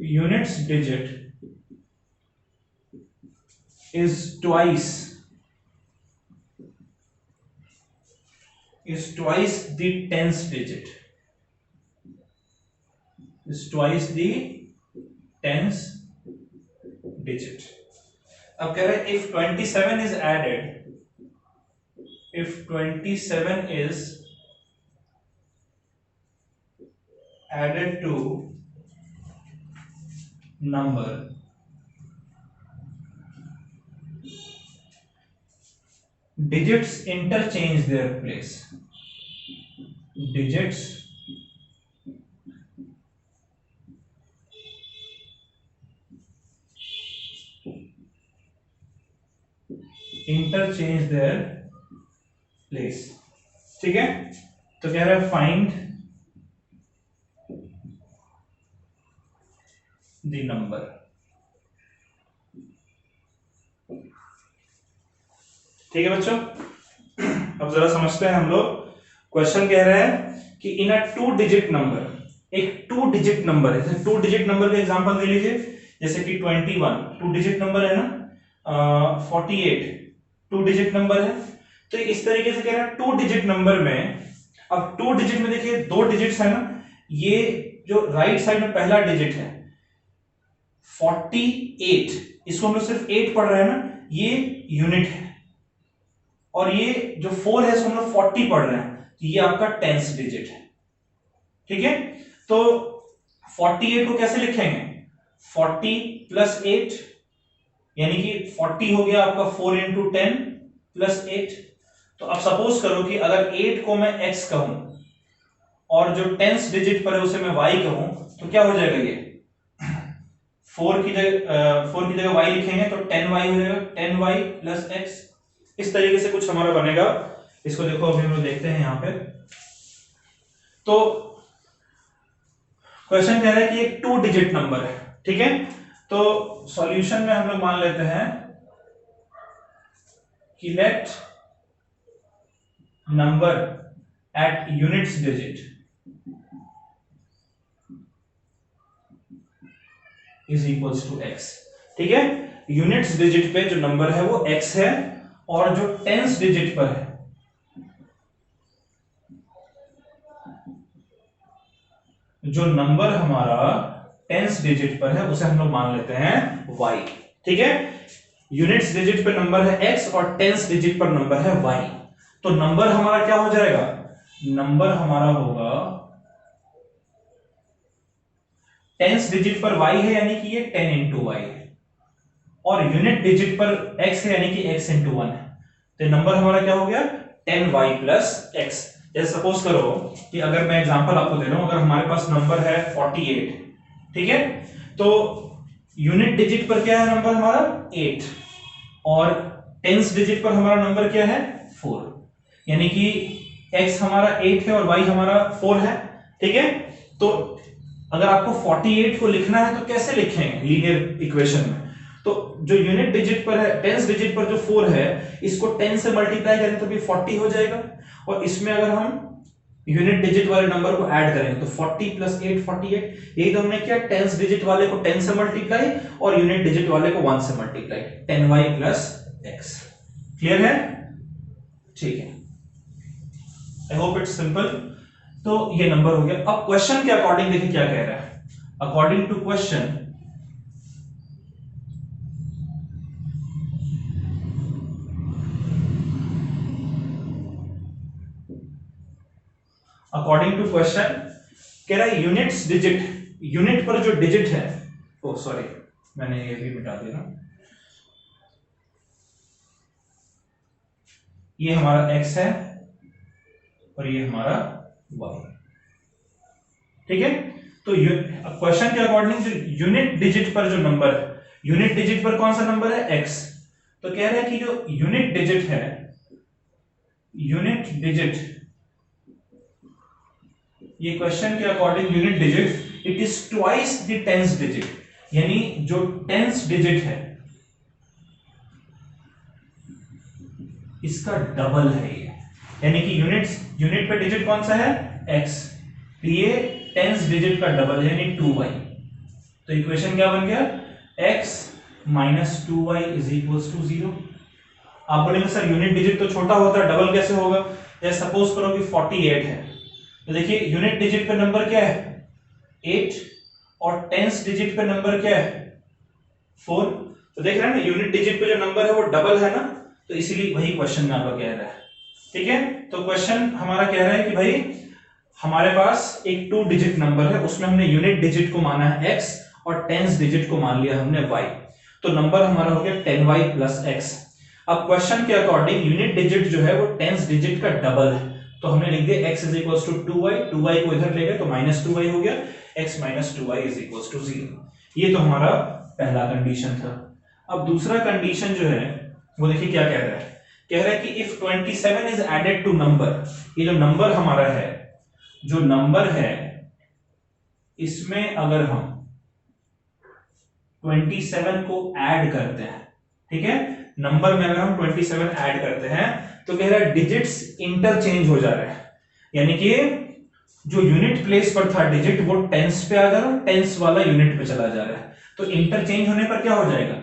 units digit is twice the tens digit, is twice the tens digit। अब कह रहे हैं if 27 is added, if 27 is added to number digits interchange their place, digits interchange their place, ठीक है। तो कह रहा है फाइंड द नंबर। ठीक है बच्चों, अब जरा समझते हैं हम लोग। क्वेश्चन कह रहा है कि इन अ 2 डिजिट नंबर, एक 2 डिजिट नंबर है, जैसे 2 डिजिट नंबर का एग्जांपल दे लीजिए, जैसे कि 21 2 डिजिट नंबर है ना, 48 2 डिजिट नंबर है। तो इस तरीके से कह रहा है 2 डिजिट नंबर में, अब 2 डिजिट में देखिए 2 डिजिट्स है ना, ये जो राइट साइड में पहला डिजिट है 48, इसको हम लोग सिर्फ 8 पढ़ रहे हैं ना, ये यूनिट है, और ये जो 4 है इसको हम लोग 40 पढ़ रहे हैं, तो ये आपका टेंस डिजिट है, ठीक है। तो 48 को कैसे लिखेंगे, 40 प्लस 8, यानी कि 40 हो गया आपका 4 इंटू 10 प्लस 8। तो अब सपोज करो कि अगर 8 को मैं x कहूं और जो टेंस डिजिट पर है उसे मैं y कहूं, तो क्या हो जाएगा, ये 4 की जगह y लिखेंगे तो 10y हो जाएगा, 10y प्लस x। इस तरीके से कुछ हमारा बनेगा। इसको देखो अभी हम लोग देखते हैं यहां पे। तो क्वेश्चन कह रहा है कि एक 2 डिजिट नंबर है, ठीक है। तो सॉल्यूशन में हम लोग मान लेते हैं कि let number at units digit is equals to x, ठीक है। यूनिट्स डिजिट पे जो नंबर है वो x है, और जो टेंस डिजिट पर है, जो नंबर हमारा टेंस डिजिट पर है उसे हम लोग मान लेते हैं y, ठीक है। यूनिट्स डिजिट पे नंबर है x और टेंस डिजिट पर नंबर है y। तो नंबर हमारा क्या हो जाएगा, नंबर हमारा होगा टेंस डिजिट पर y है यानी कि ये 10 इंटू y है, और यूनिट डिजिट पर x है यानी कि x इंटू 1 है। तो नंबर हमारा क्या हो गया 10y प्लस x। जैसे सपोज करो कि अगर मैं एग्जांपल आपको दे रहा हूं, अगर हमारे पास नंबर है 48, ठीक है, तो यूनिट डिजिट पर क्या है नंबर हमारा 8 और टेंस डिजिट पर हमारा नंबर क्या है 4, यानी कि x हमारा 8 है और y हमारा 4 है। ठीक है, तो अगर आपको 48 को लिखना है तो कैसे लिखेंगे लीनियर इक्वेशन में? तो जो यूनिट डिजिट पर है, टेंस डिजिट पर जो 4 है, इसको 10 से मल्टीप्लाई करें तो भी 40 हो जाएगा, और इसमें अगर हम यूनिट डिजिट वाले नंबर को ऐड करेंगे तो 40 प्लस 8 48। यही तो हमने किया, टेंस डिजिट वाले को 10 से मल्टीप्लाई और यूनिट डिजिट वाले को 1 से multiply, 10y plus x। Clear है? ठीक है, आई होप इट्स सिंपल। तो ये नंबर हो गया। अब क्वेश्चन के अकॉर्डिंग देखिए क्या कह रहा है। According to question, according to question कह रहा है यूनिट्स डिजिट, यूनिट पर जो डिजिट है, ओ सॉरी मैंने ये भी मिटा दिया, ये हमारा x है और ये हमारा y। ठीक है, तो क्वेश्चन के अकॉर्डिंग जो यूनिट डिजिट पर जो नंबर है, यूनिट डिजिट पर कौन सा नंबर है x, तो कह रहा है कि जो यूनिट डिजिट है, यूनिट डिजिट, ये क्वेश्चन के according unit digit it is twice the tens digit, यानी जो टेंस डिजिट है इसका डबल है ये, यानी कि यूनिट पे डिजिट कौन सा है x, तो ये टेंस डिजिट का डबल है यानी 2y। तो इक्वेशन क्या बन गया x minus 2y is equals to 0। आप बोलेंगे सर यूनिट डिजिट तो छोटा होता है, डबल कैसे होगा? जैसे सपोज करो कि 48 है, तो देखिए यूनिट डिजिट पे नंबर क्या है 8 और टेंस डिजिट पे नंबर क्या है 4। तो देख रहे हैं ना, यूनिट डिजिट पे जो नंबर है वो डबल है ना, तो इसीलिए वही क्वेश्चन में आपका कह रहा है। ठीक है, तो क्वेश्चन हमारा कह रहा है कि भाई हमारे पास एक 2 डिजिट नंबर है, उसमें हमने यूनिट डिजिट को माना है x और टेंस डिजिट को मान लिया हमने y, तो नंबर हमारा हो गया 10y प्लस x। अब क्वेश्चन के अकॉर्डिंग यूनिट डिजिट जो है वो टेंस डिजिट का डबल है, तो हमने लिख दिया x is equals to 2y, 2y को इधर ले गए तो माइनस 2y हो गया, x minus 2y is equals to 0। ये तो हमारा पहला कंडीशन था। अब दूसरा कंडीशन जो है वो देखिए क्या कह रहा है, कह रहा है कि if 27 is added to number, ये जो नंबर हमारा है, जो नंबर है इसमें अगर हम 27 को ऐड करते हैं, ठीक है, नंबर में अगर हम 27 ऐड करते हैं तो कह रहा है डिजिट्स इंटरचेंज हो जा रहे हैं, यानी कि जो यूनिट प्लेस पर था डिजिट वो टेंस पे आ जा रहा है, टेंस वाला यूनिट पे चला जा रहा है। तो इंटरचेंज होने पर क्या हो जाएगा,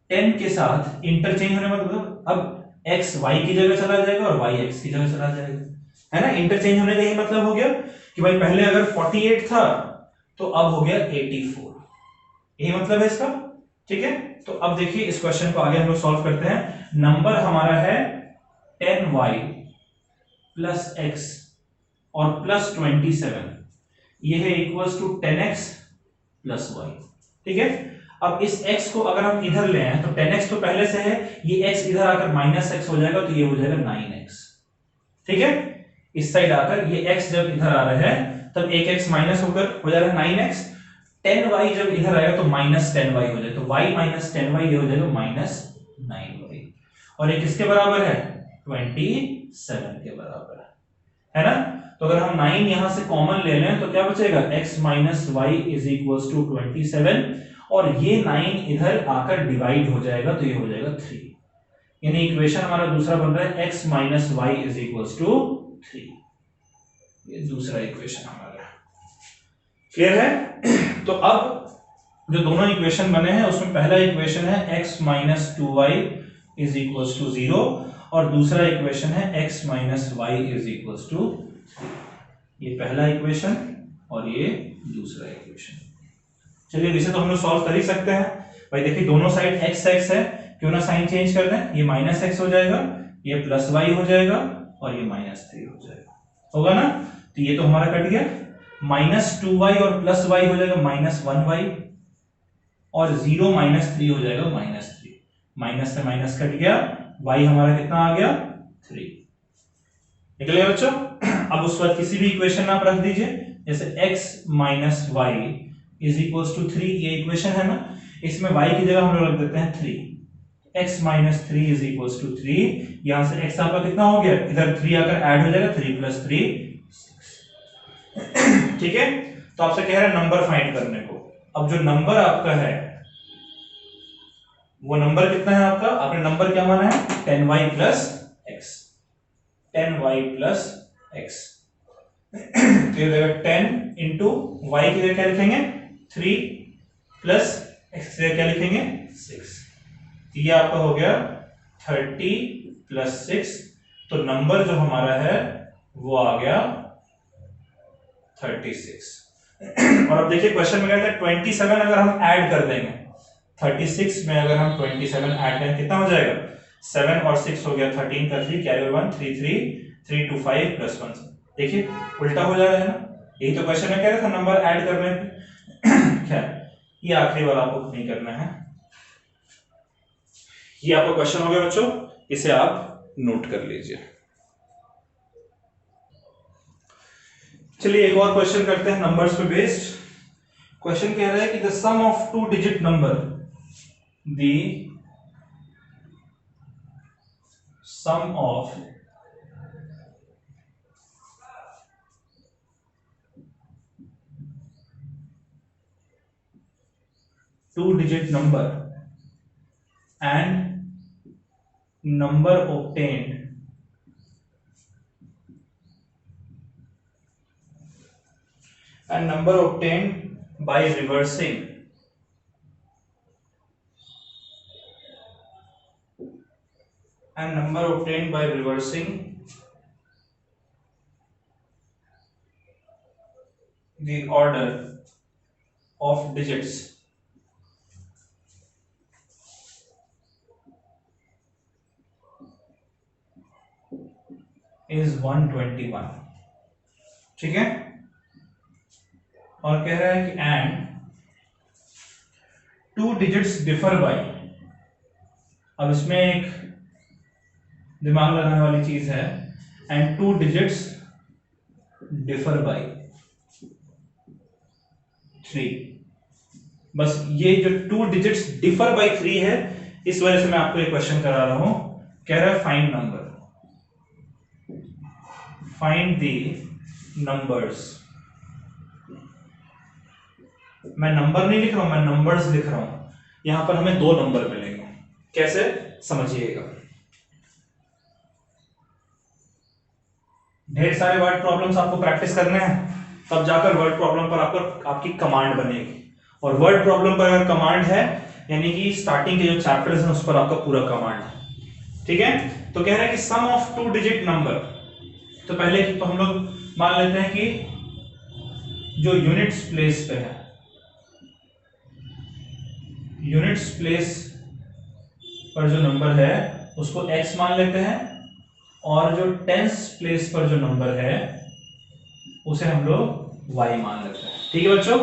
10 के साथ इंटरचेंज होने पर मतलब अब x y की जगह चला जाएगा और y x की जगह चला जाएगा, है ना। इंटरचेंज होने का यही मतलब हो गया कि भाई पहले अगर 48 था तो अब हो गया 84, यही मतलब है इसका। ठीक है, तो अब देखिए इस क्वेश्चन को आगे हम लोग सॉल्व करते हैं। नंबर हमारा है 10y प्लस x और प्लस 27, ये है equals to 10x plus y। ठीक है, अब इस x को अगर हम इधर ले आए तो 10x तो पहले से है, ये x इधर आकर माइनस x हो जाएगा तो ये हो जाएगा 9x। ठीक है, इस साइड आकर ये x जब इधर आ रहा है तब एक x माइनस होकर हो जाएगा 9x, 10y जब इधर आएगा तो माइनस 10y हो जाएगा, तो y माइनस 10y ये हो जाएगा माइनस 9y, और ये किसके बराबर है 27 के बराबर है ना। तो अगर हम 9 यहां से कॉमन ले लें तो क्या बचेगा x minus y is equals to 27, और ये 9 इधर आकर डिवाइड हो जाएगा तो ये हो जाएगा 3, यानी इक्वेशन हमारा दूसरा बन रहा है x minus y is equals to 3। ये दूसरा इक्वेशन हमारा क्लियर है। तो अब जो दोनों इक्वेशन बने हैं उसमें पहला इक्वेशन है x minus 2y is equals to 0 और दूसरा इक्वेशन है x minus y is equals to 3। ये पहला इक्वेशन और ये दूसरा इक्वेशन। चलिए इसे तो हम लोग सॉल्व कर ही सकते हैं भाई। देखिए दोनों साइड x x है, क्यों ना साइन चेंज कर दें, ये माइनस x हो जाएगा, ये प्लस y हो जाएगा और ये माइनस 3 हो जाएगा, होगा ना। तो ये तो हमारा कट गया, माइनस 2y और प्लस y हो जाएगा माइनस 1y और 0 माइनस 3 हो जाएगा माइनस 3, माइनस से माइनस कट गया, y हमारा कितना आ गया 3। निकल गया बच्चों। अब उस बाद किसी भी इक्वेशन आप रख दीजिए, जैसे x minus y is equals to 3, ये इक्वेशन है ना, इसमें y की जगह हम लोग रख देते हैं 3, x minus 3 is equal to 3। यहां से x आपका कितना हो गया, इधर 3 आकर ऐड हो जाएगा, 3 प्लस 3 6। ठीक है, तो आपसे कह रहा है नंबर फाइंड करने को। अब जो नंबर आपका है वो नंबर कितना है आपका, आपने नंबर क्या माना है 10y plus x, 10y plus x। तो ये देगा 10 इंटू वाई की जगह क्या लिखेंगे 3 प्लस x की जगह क्या लिखेंगे 6। ये आपका हो गया 30 प्लस 6। तो नंबर जो हमारा है वो आ गया 36। और अब देखिए क्वेश्चन में कहता है 27 अगर हम ऐड कर देंगे 36 में, अगर हम 27 ऐड करें कितना हो जाएगा, 7 और 6 हो गया 13 का 3 कैरी 1 3 3 3 2 5 प्लस 1। देखिए उल्टा हो जा रहा है ना, यही तो क्वेश्चन में कह रहा था नंबर ऐड करने पे। क्या ये आखिरी वाला आपको नहीं करना है। ये आपका क्वेश्चन हो गया बच्चों, इसे आप नोट कर लीजिए। चलिए एक और क्वेश्चन करते हैं नंबर्स पे बेस्ड। क्वेश्चन कह रहा है कि the sum of 2 digit number, the sum of 2 digit number and number obtained by reversing the order of digits is 121। ठीक है, और कह रहा है कि एंड 2 digits differ by, अब इसमें एक दिमाग लगाने वाली चीज है, एंड 2 digits differ by 3। बस ये जो 2 digits differ by 3 है, इस वजह से मैं आपको एक क्वेश्चन करा रहा हूं। कह रहा है find number, find the numbers. मैं नंबर नहीं लिख रहा हूं, मैं नंबर्स लिख रहा हूं। यहां पर हमें 2 नंबर मिलेंगे, कैसे समझिएगा। ढेर सारे वर्ड प्रॉब्लम्स आपको प्रैक्टिस करने हैं, तब जाकर वर्ड प्रॉब्लम पर आपको आपकी कमांड बनेगी। और वर्ड प्रॉब्लम पर अगर कमांड है, यानी कि स्टार्टिंग के जो चैप्टर्स हैं उस पर आपका पूरा कमांड है। ठीक है, तो कह रहा है कि सम ऑफ 2 डिजिट नंबर। तो पहले तो हम लोग मान लेते हैं कि जो यूनिट्स प्लेस पे है, यूनिट्स प्लेस पर जो नंबर है उसको x मान लेते हैं, और जो टेंस प्लेस पर जो नंबर है उसे हम लोग y मान लेते हैं। ठीक है बच्चों,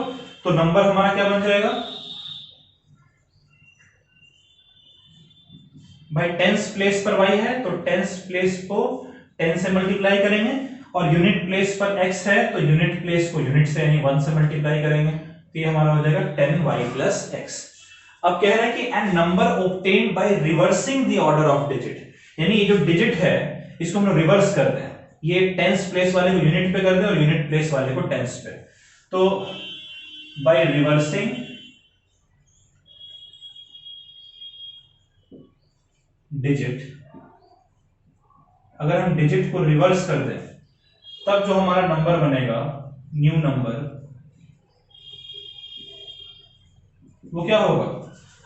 तो नंबर हमारा क्या बन जाएगा भाई, टेंस प्लेस पर y है तो टेंस प्लेस को 10 से मल्टीप्लाई करेंगे, और यूनिट प्लेस पर x है तो यूनिट प्लेस को यूनिट से यानी 1 से मल्टीप्लाई करेंगे, तो ये हमारा हो जाएगा 10y प्लस x। अब कह रहा है कि and number obtained by reversing the order of digit, यानी ये जो डिजिट है इसको हम लोग रिवर्स कर दें, ये टेंस प्लेस वाले को यूनिट पे कर दें और यूनिट प्लेस वाले को टेंस पे। तो बाय रिवर्सिंग डिजिट, अगर हम डिजिट को रिवर्स कर दें तब जो हमारा नंबर बनेगा न्यू नंबर, वो क्या होगा।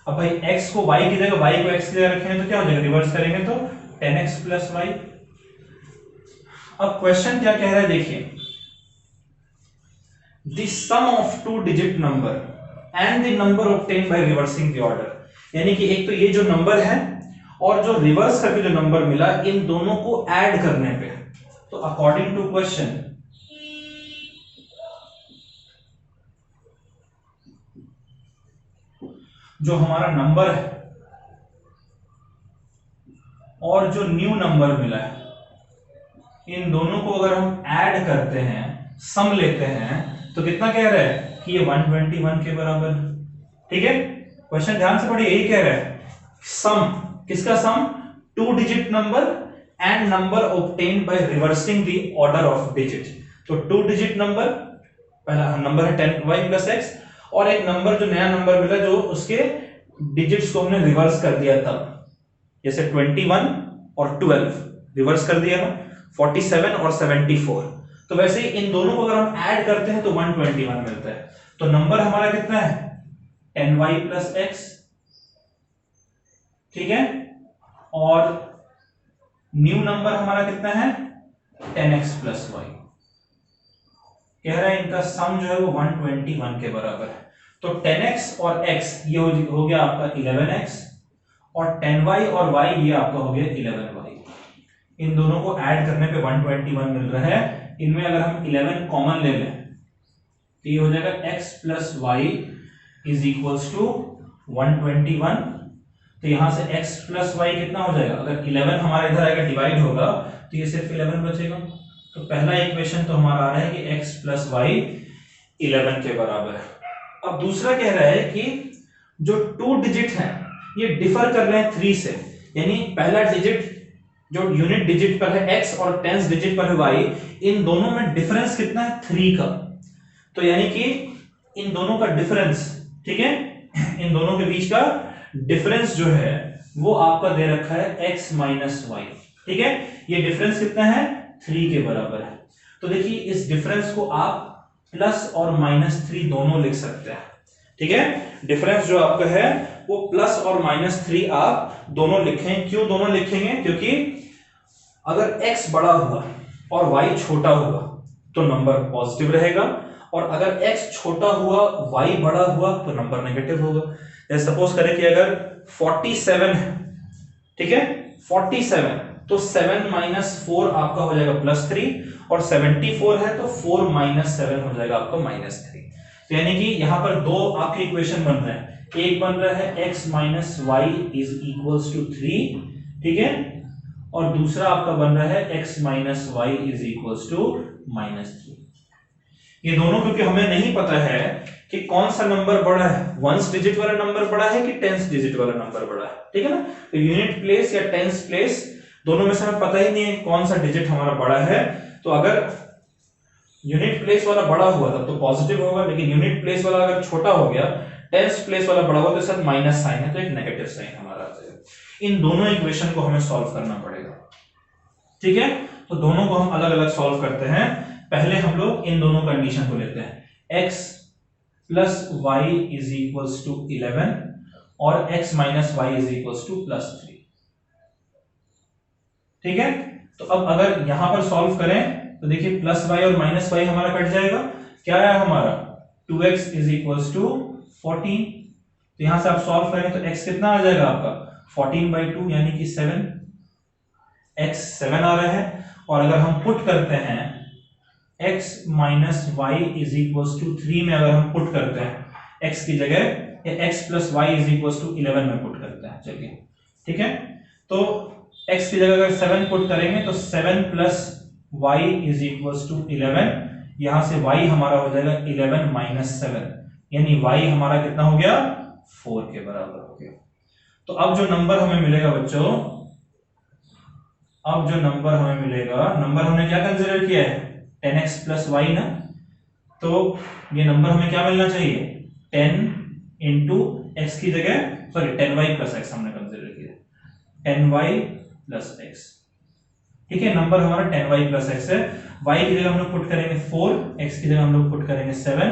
अब भाई x को y की जगह, y को x की जगह रखेंगे तो क्या हो जाएगा, रिवर्स करेंगे तो 10x प्लस y। अब क्वेश्चन क्या कह रहा है देखिए, the sum of 2 digit number and the number obtained by reversing the order, यानी कि एक तो ये जो नंबर है और जो रिवर्स करके जो नंबर मिला, इन दोनों को ऐड करने पे, तो अकॉर्डिंग टू क्वेश्चन जो हमारा नंबर है और जो न्यू नंबर मिला है, इन दोनों को अगर हम ऐड करते हैं, सम लेते हैं, तो कितना कह रहा है कि ये 121 के बराबर। ठीक है, क्वेश्चन ध्यान से पढ़िए, यही कह रहा है सम, किसका सम, 2 digit number and number obtained by reversing the order of digit. तो 2 डिजिट नंबर, पहला नंबर है 10y प्लस x, और एक नंबर जो नया नंबर मिला जो उसके डिजिट्स को हमने रिवर्स कर दिया तब, जैसे 21 और 12 रिवर्स कर दिया ना, 47 और 74। तो वैसे ही इन दोनों को अगर हम ऐड करते हैं तो 121 मिलता है। तो नंबर हमारा कितना है, 10y प्लस x, ठीक है, और न्यू नंबर हमारा कितना है 10x प्लस y। कह रहा है इनका सम जो है वो 121 के बराबर है। तो 10x और x ये हो गया आपका 11x, और 10y और y ये आपका हो गया 11y। इन दोनों को ऐड करने पे 121 मिल रहा है। इनमें अगर हम 11 कॉमन ले लें तो ये हो जाएगा x plus y is equals to 121। तो यहां से x प्लस वाई कितना हो जाएगा, अगर 11 हमारे इधर आएगा डिवाइड होगा तो ये सिर्फ 11 बचेगा। तो पहला इक्वेशन तो हमारा आ रहा है कि x प्लस वाई 11 के बराबर है। अब दूसरा कह रहा है कि जो 2 डिजिट हैं ये डिफर कर रहे हैं 3 से, यानी पहला डिजिट जो यूनिट डिजिट पर है x और टेंस डिजिट पर है y, इन दोनों में डिफरेंस कितना है 3 का। तो यानी कि इन दोनों का डिफरेंस, ठीक है, इन दोनों के बीच का डिफरेंस जो है वो आपका दे रखा है x माइनस वाई, ठीक है। ये डिफरेंस कितना है 3 के बराबर है। तो देखिए इस डिफरेंस को आप प्लस और माइनस 3 दोनों लिख सकते हैं, ठीक है। डिफरेंस जो आपका है वो प्लस और माइनस 3 आप दोनों लिखें। क्यों दोनों लिखेंगे, क्योंकि अगर x बड़ा हुआ और y छोटा हुआ तो नंबर पॉजिटिव रहेगा, और अगर x छोटा हुआ y बड़ा हुआ तो नंबर नेगेटिव होगा। जैसे सपोज करें कि अगर 47 है, ठीक है, 47, तो 7 माइनस 4 आपका हो जाएगा +3, और 74 है तो 4 माइनस 7 हो जाएगा आपका -3। तो यानी कि यहां पर दो आपके इक्वेशन बन रहे हैं, एक बन रहा है x minus y is equals to 3, ठीक है, और दूसरा आपका बन रहा है x minus y is equals to -3। ये दोनों क्योंकि हमें नहीं पता है कि कौन सा नंबर बड़ा है, 1 डिजिट वाला नंबर बड़ा है कि 10 डिजिट वाला नंबर बड़ा है, ठीक है ना। तो यूनिट प्लेस या 10 प्लेस दोनों में से हमें पता ही नहीं है कौन सा डिजिट हमारा बड़ा है। तो अगर यूनिट प्लेस वाला बड़ा हुआ तब तो पॉजिटिव होगा, लेकिन यूनिट प्लेस वाला अगर छोटा हो गया, टेंस प्लेस वाला बड़ा हुआ तो साथ माइनस साइन है, तो एक नेगेटिव साइन हमारा आ जाएगा। इन दोनों इक्वेशन को हमें सॉल्व करना पड़ेगा, ठीक है। तो दोनों को हम अलग अलग सॉल्व करते हैं। पहले हम लोग इन दोनों कंडीशन को लेते हैं, x plus y is equals to 11 और x minus y is equals to +3, ठीक है। तो अब अगर यहां पर सॉल्व करें तो देखिए प्लस वाई और माइनस वाई हमारा कट जाएगा, क्या है हमारा 2x इज इक्वल्स टू 14। तो यहां से आप सॉल्व करें तो x कितना आ जाएगा आपका 14/2 यानी कि 7, x 7 आ रहा है। और अगर हम पुट करते हैं x minus y is equals to 3 में, अगर हम पुट करते हैं x की जगह x plus y is equals to 11 में पुट करते हैं, चलिए, ठीक है। तो x की जगह अगर 7 पुट करेंगे तो 7 plus y is equals to 11, यहां से y हमारा हो जाएगा 11 माइनस 7, यानी y हमारा कितना हो गया 4 के बराबर हो गया। तो अब जो नंबर हमें मिलेगा बच्चों, अब जो नंबर हमें मिलेगा, नंबर हमने क्या कंसीडर किया है 10x प्लस वाई ना, तो ये नंबर हमें क्या मिलना चाहिए 10 इंटू एक्स की जगह, सॉरी 10y प्लस एक्स हमने कंसीडर किया 10y प्लस एक्स, ठीक है। नंबर हमारा 10y प्लस एक्स है। y की जगह हम लोग पुट करेंगे 4, x की जगह हम लोग पुट करेंगे 7,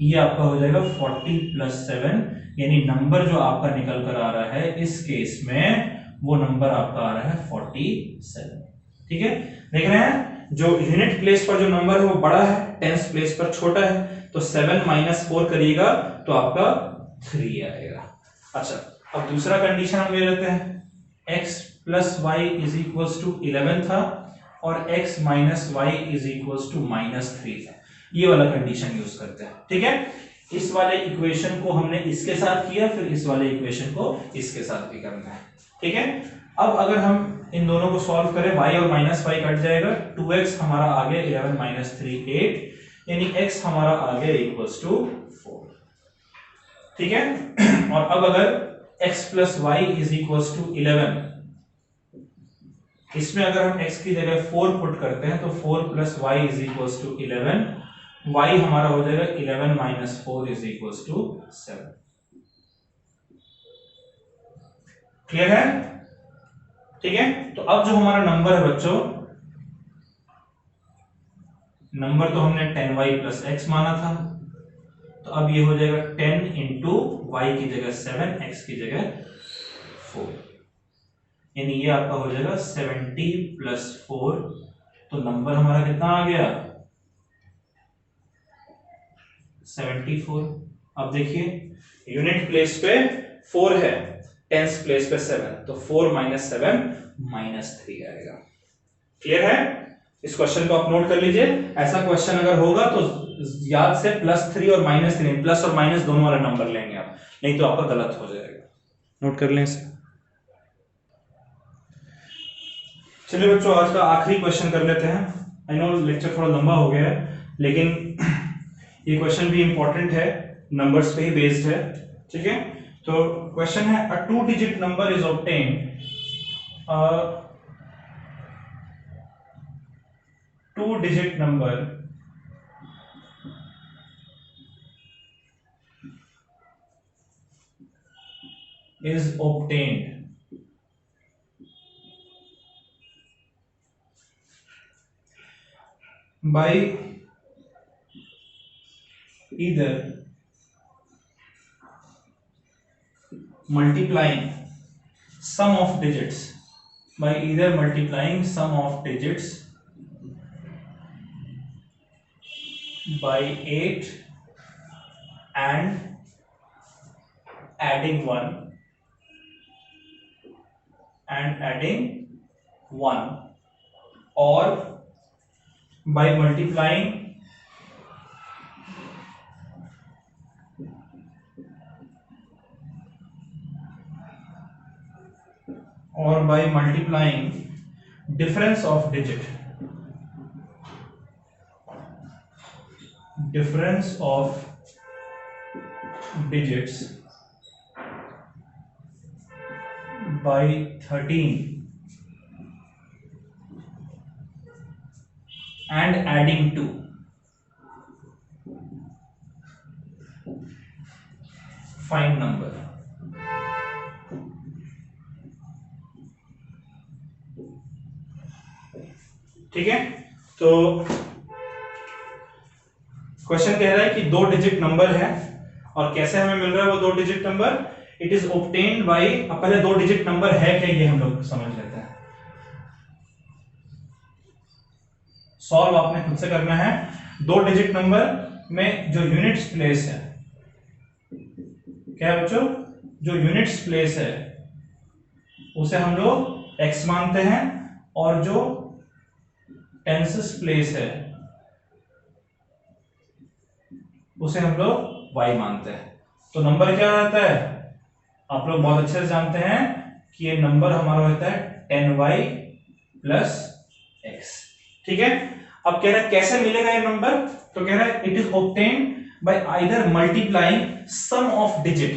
ये आपका हो जाएगा 40 प्लस 7, यानी नंबर जो आपका निकल कर आ रहा है इस केस में वो नंबर आपका आ रहा है 47, ठीक है। देख रहे हैं जो यूनिट प्लेस पर जो नंबर है वो बड़ा है, टेंस प्लेस पर छोटा है, तो 7 माइनस 4 करिएगा तो आपका 3 आएगा। अच्छा, अब दूसरा कंडीशन हम ले लेते हैं, x plus y is equals to 11 था और x minus y is equals to -3 था। ये वाला कंडीशन यूज करते हैं, ठीक है। इस वाले इक्वेशन को हमने इसके साथ किया, फिर इस वाले इक्वेशन को इसके साथ भी करना है, ठीक है। अब अगर हम इन दोनों को सॉल्व करें, y और माइनस वाई कट जाएगा, 2x हमारा आ गया 11 माइनस 3 8, यानी x हमारा आ गया इक्वल्स टू 4, ठीक है। और अब अगर x plus y is equal to 11, इसमें अगर हम x की जगह 4 पुट करते हैं तो 4 plus y is equal to 11, y हमारा हो जाएगा 11 minus 4 is equal to 7। Clear है? ठीक है। तो अब जो हमारा नंबर है बच्चों, नंबर तो हमने 10y प्लस एक्स माना था, तो अब ये हो जाएगा 10 इंटू वाई की जगह 7, x की जगह 4, यानी ये आपका हो जाएगा 70 प्लस 4। तो नंबर हमारा कितना आ गया? 74। अब देखिए यूनिट प्लेस पे 4 है, टेंस प्लेस पे 7, तो 4 माइनस 7 माइनस 3 आएगा। क्लियर है? इस क्वेश्चन को आप नोट कर लीजिए। ऐसा क्वेश्चन अगर होगा तो याद से +3 और -3, प्लस और माइनस दोनों वाला नंबर लेंगे आप, नहीं तो आपका गलत हो जाएगा। नोट कर लें इसे। चलिए बच्चों, आज का आखिरी क्वेश्चन कर लेते हैं। आई नो लेक्चर थोड़ा लंबा हो गया है, लेकिन ये क्वेश्चन भी इंपॉर्टेंट है, नंबर्स पे ही बेस्ड है। ठीक है, तो क्वेश्चन है अ 2 digit number is obtained, 2 digit number is obtained by either multiplying sum of digits by 8 and adding 1 or by multiplying difference of digits by 13 and adding 2. Find number. ठीक है, तो question कह रहा है कि 2 डिजिट नंबर है, और कैसे हमें मिल रहा है वो 2 digit number? It is obtained bye, अब पहले 2 डिजिट नंबर है क्या ये हम लोग समझ लेते हैं। सॉल्व आपने खुद से करना है। 2 डिजिट नंबर में जो यूनिट्स प्लेस है, क्या है बच्चों? जो यूनिट्स प्लेस है उसे हम लोग x मानते हैं, और जो टेंसेस प्लेस है उसे हम लोग y मानते हैं। तो नंबर क्या रहता है? आप लोग बहुत अच्छे से जानते हैं कि ये नंबर हमारा होता है 10y प्लस x। ठीक है, अब कह रहा है कैसे मिलेगा ये नंबर? तो कह रहा है it is obtained by either multiplying sum of digit.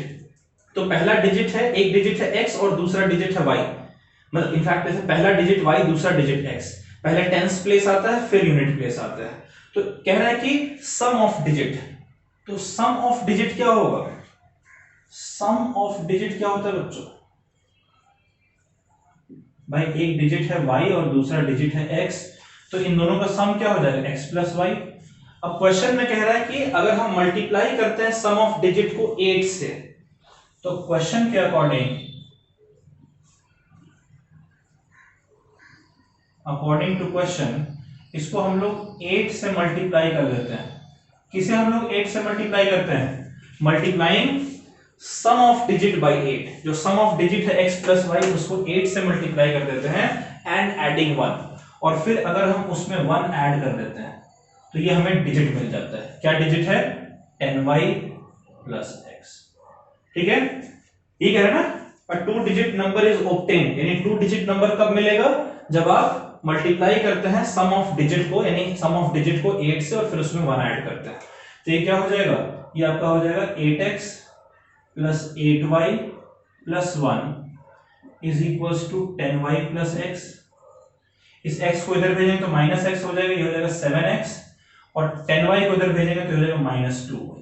तो पहला डिजिट है, एक डिजिट है x और दूसरा डिजिट है y, मतलब इनफैक्ट जैसे पहला डिजिट y दूसरा डिजिट x, पहले टेंस प्लेस आता है फिर यूनिट प्लेस आता है। तो कह रहा है कि सम ऑफ डिजिट, तो सम ऑफ डिजिट क्या होगा? सम ऑफ डिजिट क्या होता है बच्चों? भाई एक डिजिट है y और दूसरा डिजिट है x, तो इन दोनों का सम क्या हो जाएगा? x plus y. अब क्वेश्चन में कह रहा है कि अगर हम मल्टीप्लाई करते हैं सम ऑफ डिजिट को 8 से, तो क्वेश्चन के अकॉर्डिंग टू क्वेश्चन इसको हम लोग 8 से मल्टीप्लाई कर देते हैं। किसे हम लोग 8 से मल्टीप्लाई करते हैं? Multiplying sum of digit by 8, जो सम ऑफ डिजिट है x प्लस वाई उसको 8 से मल्टीप्लाई कर देते हैं, एंड एडिंग 1, और फिर अगर हम उसमें 1 ऐड कर देते हैं तो ये हमें डिजिट मिल जाता है। क्या डिजिट है? 10y plus x। ठीक है, ये कह रहे हैं ना, 2 डिजिट नंबर इज ऑब्टेन्ड, यानी 2 डिजिट नंबर कब मिलेगा? जब आप मल्टीप्लाई करते हैं सम ऑफ डिजिट को, यानी सम ऑफ डिजिट को 8 से और फिर उसमें 1 ऐड करते हैं। तो ये क्या हो जाएगा? ये आपका हो जाएगा 8x plus 8y plus 1 is equals to 10y plus x। इस x को इधर भेजेंगे तो माइनस एक्स हो जाएगा, ये हो जाएगा 7x, और 10y को इधर भेजेंगे तो हो जाएगा minus 2y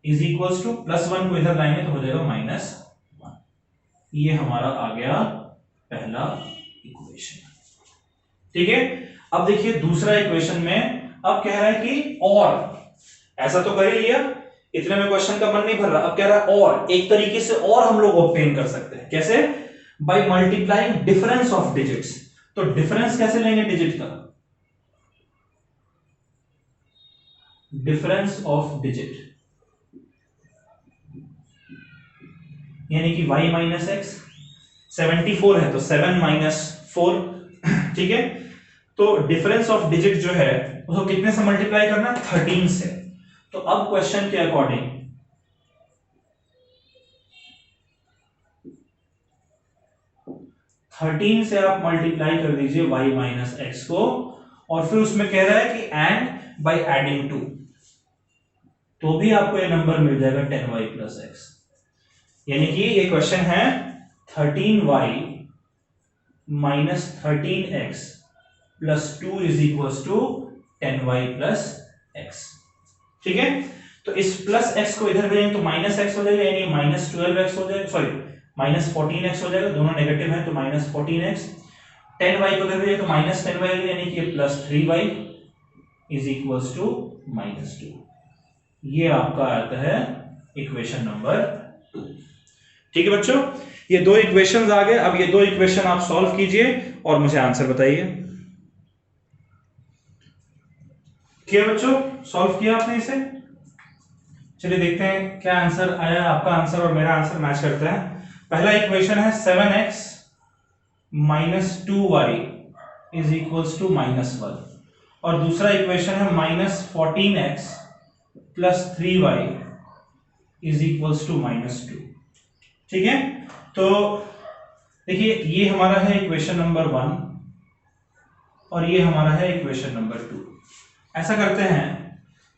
is equals two plus 1 को इधर लाएंगे तो हो जाएगा माइनस 1। ये हमारा आ गया पहला इक्वेशन। ठीक है, अब देखिए दूसरा इक्वेशन में अब कह रहा है कि और, ऐसा तो कर ही लिया, इतने में क्वेश्चन का मन नहीं भर रहा, अब कह रहा है और एक तरीके से और हम लोग ऑब्टेन कर सकते हैं। कैसे? By multiplying difference of digits. तो डिफरेंस कैसे लेंगे डिजिट का? डिफरेंस ऑफ डिजिट यानी कि y माइनस एक्स, 74 है तो 7 माइनस 4। ठीक है, तो डिफरेंस ऑफ डिजिट जो है उसको कितने से मल्टीप्लाई करना है? 13 से। तो अब क्वेश्चन के अकॉर्डिंग थर्टीन से आप मल्टीप्लाई कर दीजिए y माइनस एक्स को, और फिर उसमें कह रहा है कि एंड बाय एडिंग 2, तो भी आपको ये नंबर मिल जाएगा 10y प्लस एक्स। यानी कि ये क्वेश्चन है 13y minus 13x plus 2 is equals to 10y plus x. ठीक है, तो इस प्लस x को इधर भेजेंगे तो माइनस x हो जाएगा, यानी माइनस 12x हो जाएगा, सॉरी माइनस 14x हो जाएगा, दोनों नेगेटिव है तो माइनस 14x। 10y को इधर भेजेंगे तो माइनस 10y हो जाएगा, यानी कि plus 3y is equals to minus 2। ये आपका आता है इक्वेशन नंबर 2। ठीक है बच्चों, ये दो इक्वेशंस आ गए। अब ये दो इक्वेशन आप सॉल्व कीजिए और मुझे आंसर बताइए। किया बच्चों, सॉल्व किया आपने इसे? चलिए देखते हैं क्या आंसर आया। आपका आंसर और मेरा आंसर मैच करता है। पहला इक्वेशन है 7x minus 2y is equals to minus 1, और दूसरा इक्वेशन है minus 14x plus 3y is equals to minus 2। ठीक है, तो देखिए ये हमारा है इक्वेशन नंबर 1 और ये हमारा है इक्वेशन नंबर 2। ऐसा करते हैं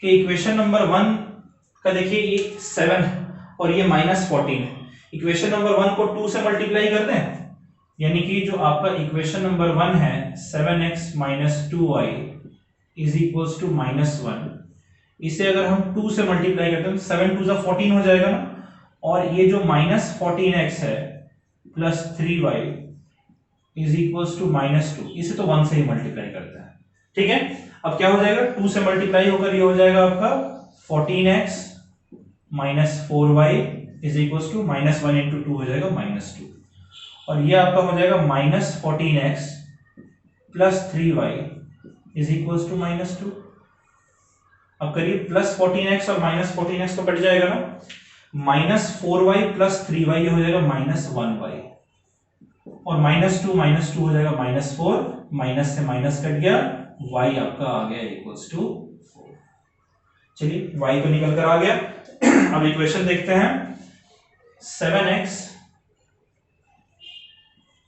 कि इक्वेशन नंबर 1 का देखिए ये 7 और ये माइनस 14 है। इक्वेशन नंबर 1 को 2 से मल्टीप्लाई कर दें, यानी कि जो आपका इक्वेशन नंबर 1 है 7x minus 2y is equals to minus 1, इसे अगर हम 2 से मल्टीप्लाई करते हैं तो 7 2 14 हो जाएगा ना, और ये जो माइनस 14x है plus 3y is equals to minus 2, इसे तो 1 से ही मल्टीप्लाई करते हैं। ठीक है, अब क्या हो जाएगा? 2 से मल्टीप्लाई होकर ये हो जाएगा आपका 14x minus 4y is equals to minus 1 into 2 हो जाएगा माइनस 2, और ये आपका हो जाएगा minus 14x plus 3y is equals to minus 2। अब करिए प्लस 14x और माइनस 14x तो कट जाएगा ना, माइनस 4y प्लस 3y हो जाएगा माइनस 1y, और माइनस 2 हो जाएगा माइनस 4, माइनस से माइनस कट गया, y आपका आ गया इक्वल्स टू 4। चलिए y तो निकल कर आ गया। अब इक्वेशन देखते हैं 7x,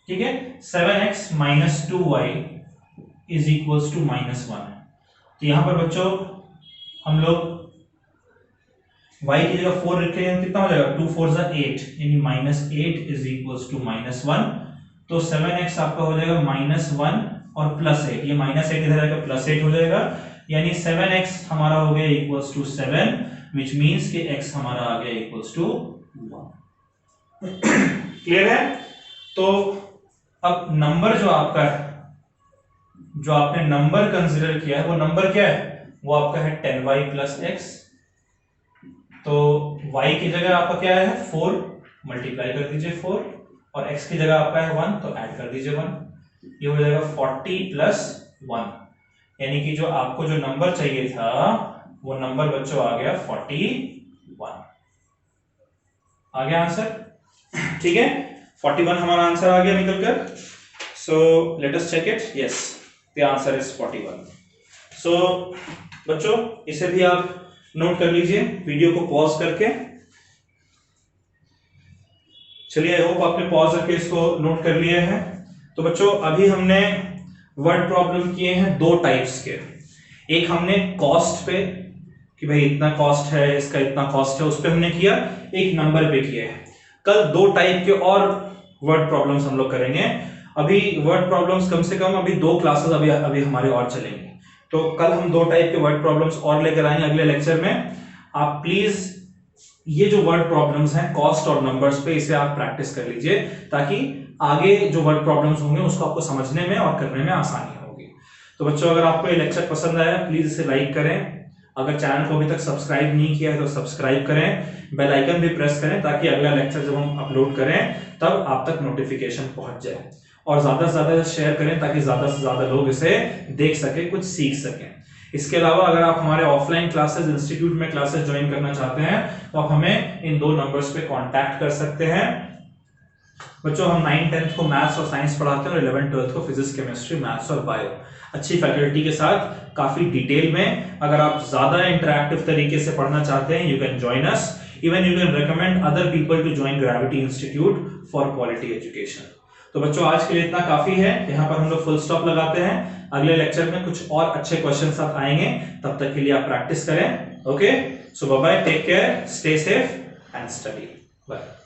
ठीक है, 7x minus 2y is equals to minus 1। तो यहां पर बच्चों हम लोग y की जगह 4 रखें, कितना हो जाएगा? 2 4 8, यानी minus 8 is equals to minus 1। तो 7x आपका हो जाएगा माइनस 1 और प्लस 8, ये माइनस 8 इधर आएगा प्लस 8 हो जाएगा, यानी 7x हमारा हो गया इक्वल्स टू 7, विच मींस कि x हमारा आ गया इक्वल्स टू 1। क्लियर है? तो अब नंबर जो आपका है, जो आपने नंबर कंसीडर किया है, वो नंबर क्या है? वो आपका है 10y प्लस एक्स। तो y की जगह आपका क्या है? 4, मल्टीप्लाई कर दीजिए 4, और x की जगह आपका है 1 तो ऐड कर दीजिए 1, ये हो जाएगा 40 प्लस 1, यानी कि जो आपको जो नंबर चाहिए था वो नंबर बच्चों आ गया 41। आ गया आंसर? ठीक है, 41 हमारा आंसर आ गया निकलकर। So let us check it. Yes, the answer is 41। So बच्चों इसे भी आप नोट कर लीजिए वीडियो को पॉज करके। चलिए, आई होप आपने पॉज करके इसको नोट कर लिया है। तो बच्चों अभी हमने वर्ड प्रॉब्लम किए हैं दो टाइप्स के। एक हमने कॉस्ट पे कि भाई इतना कॉस्ट है, इसका इतना कॉस्ट है, उस पर हमने किया, एक नंबर पे किया है। कल 2 टाइप के और वर्ड प्रॉब्लम्स हम लोग करेंगे। अभी वर्ड प्रॉब्लम्स कम से कम अभी 2 क्लासेस अभी हमारे और चलेंगे, तो कल हम 2 टाइप के वर्ड प्रॉब्लम्स और लेकर आएंगे अगले लेक्चर में। आप प्लीज ये जो वर्ड प्रॉब्लम्स हैं कॉस्ट और नंबर्स पे, इसे आप प्रैक्टिस कर लीजिए, ताकि आगे जो वर्ड प्रॉब्लम्स होंगे उसको आपको समझने में और करने में आसानी होगी। तो बच्चों, अगर आपको ये लेक्चर पसंद आया प्लीज इसे लाइक करें, अगर चैनल को अभी तक सब्सक्राइब नहीं किया है तो सब्सक्राइब करें, बेल आइकन भी प्रेस करें, ताकि अगला लेक्चर जब हम अपलोड करें तब आप तक नोटिफिकेशन पहुंच जाए। और ज्यादा से ज्यादा शेयर करें ताकि ज्यादा से ज्यादा लोग इसे देख सके, कुछ सीख सकें। इसके अलावा अगर आप हमारे ऑफलाइन क्लासेस, इंस्टीट्यूट में क्लासेस ज्वाइन करना चाहते हैं तो आप हमें इन 2 नंबर्स पे कांटेक्ट कर सकते हैं। बच्चों, हम 9th 10th को मैथ्स और साइंस पढ़ाते हैं और 11th 12th को फिजिक्स, केमिस्ट्री, मैथ्स और बायो, अच्छी फैकल्टी के साथ, काफी डिटेल में। अगर आप ज्यादा इंटरैक्टिव तरीके से पढ़ना चाहते हैं, you can join us, even you can recommend other people to join Gravity Institute for quality education. तो बच्चों, आज के लिए इतना काफी है, यहाँ पर हम लोग फुल स्टॉप लगाते हैं। अगले लेक्चर में कुछ और अच्छे क्वेश्चन साथ आएंगे, तब तक के लिए आप प्रैक्टिस करें। Okay, so bye bye, take care, stay safe and study. Bye.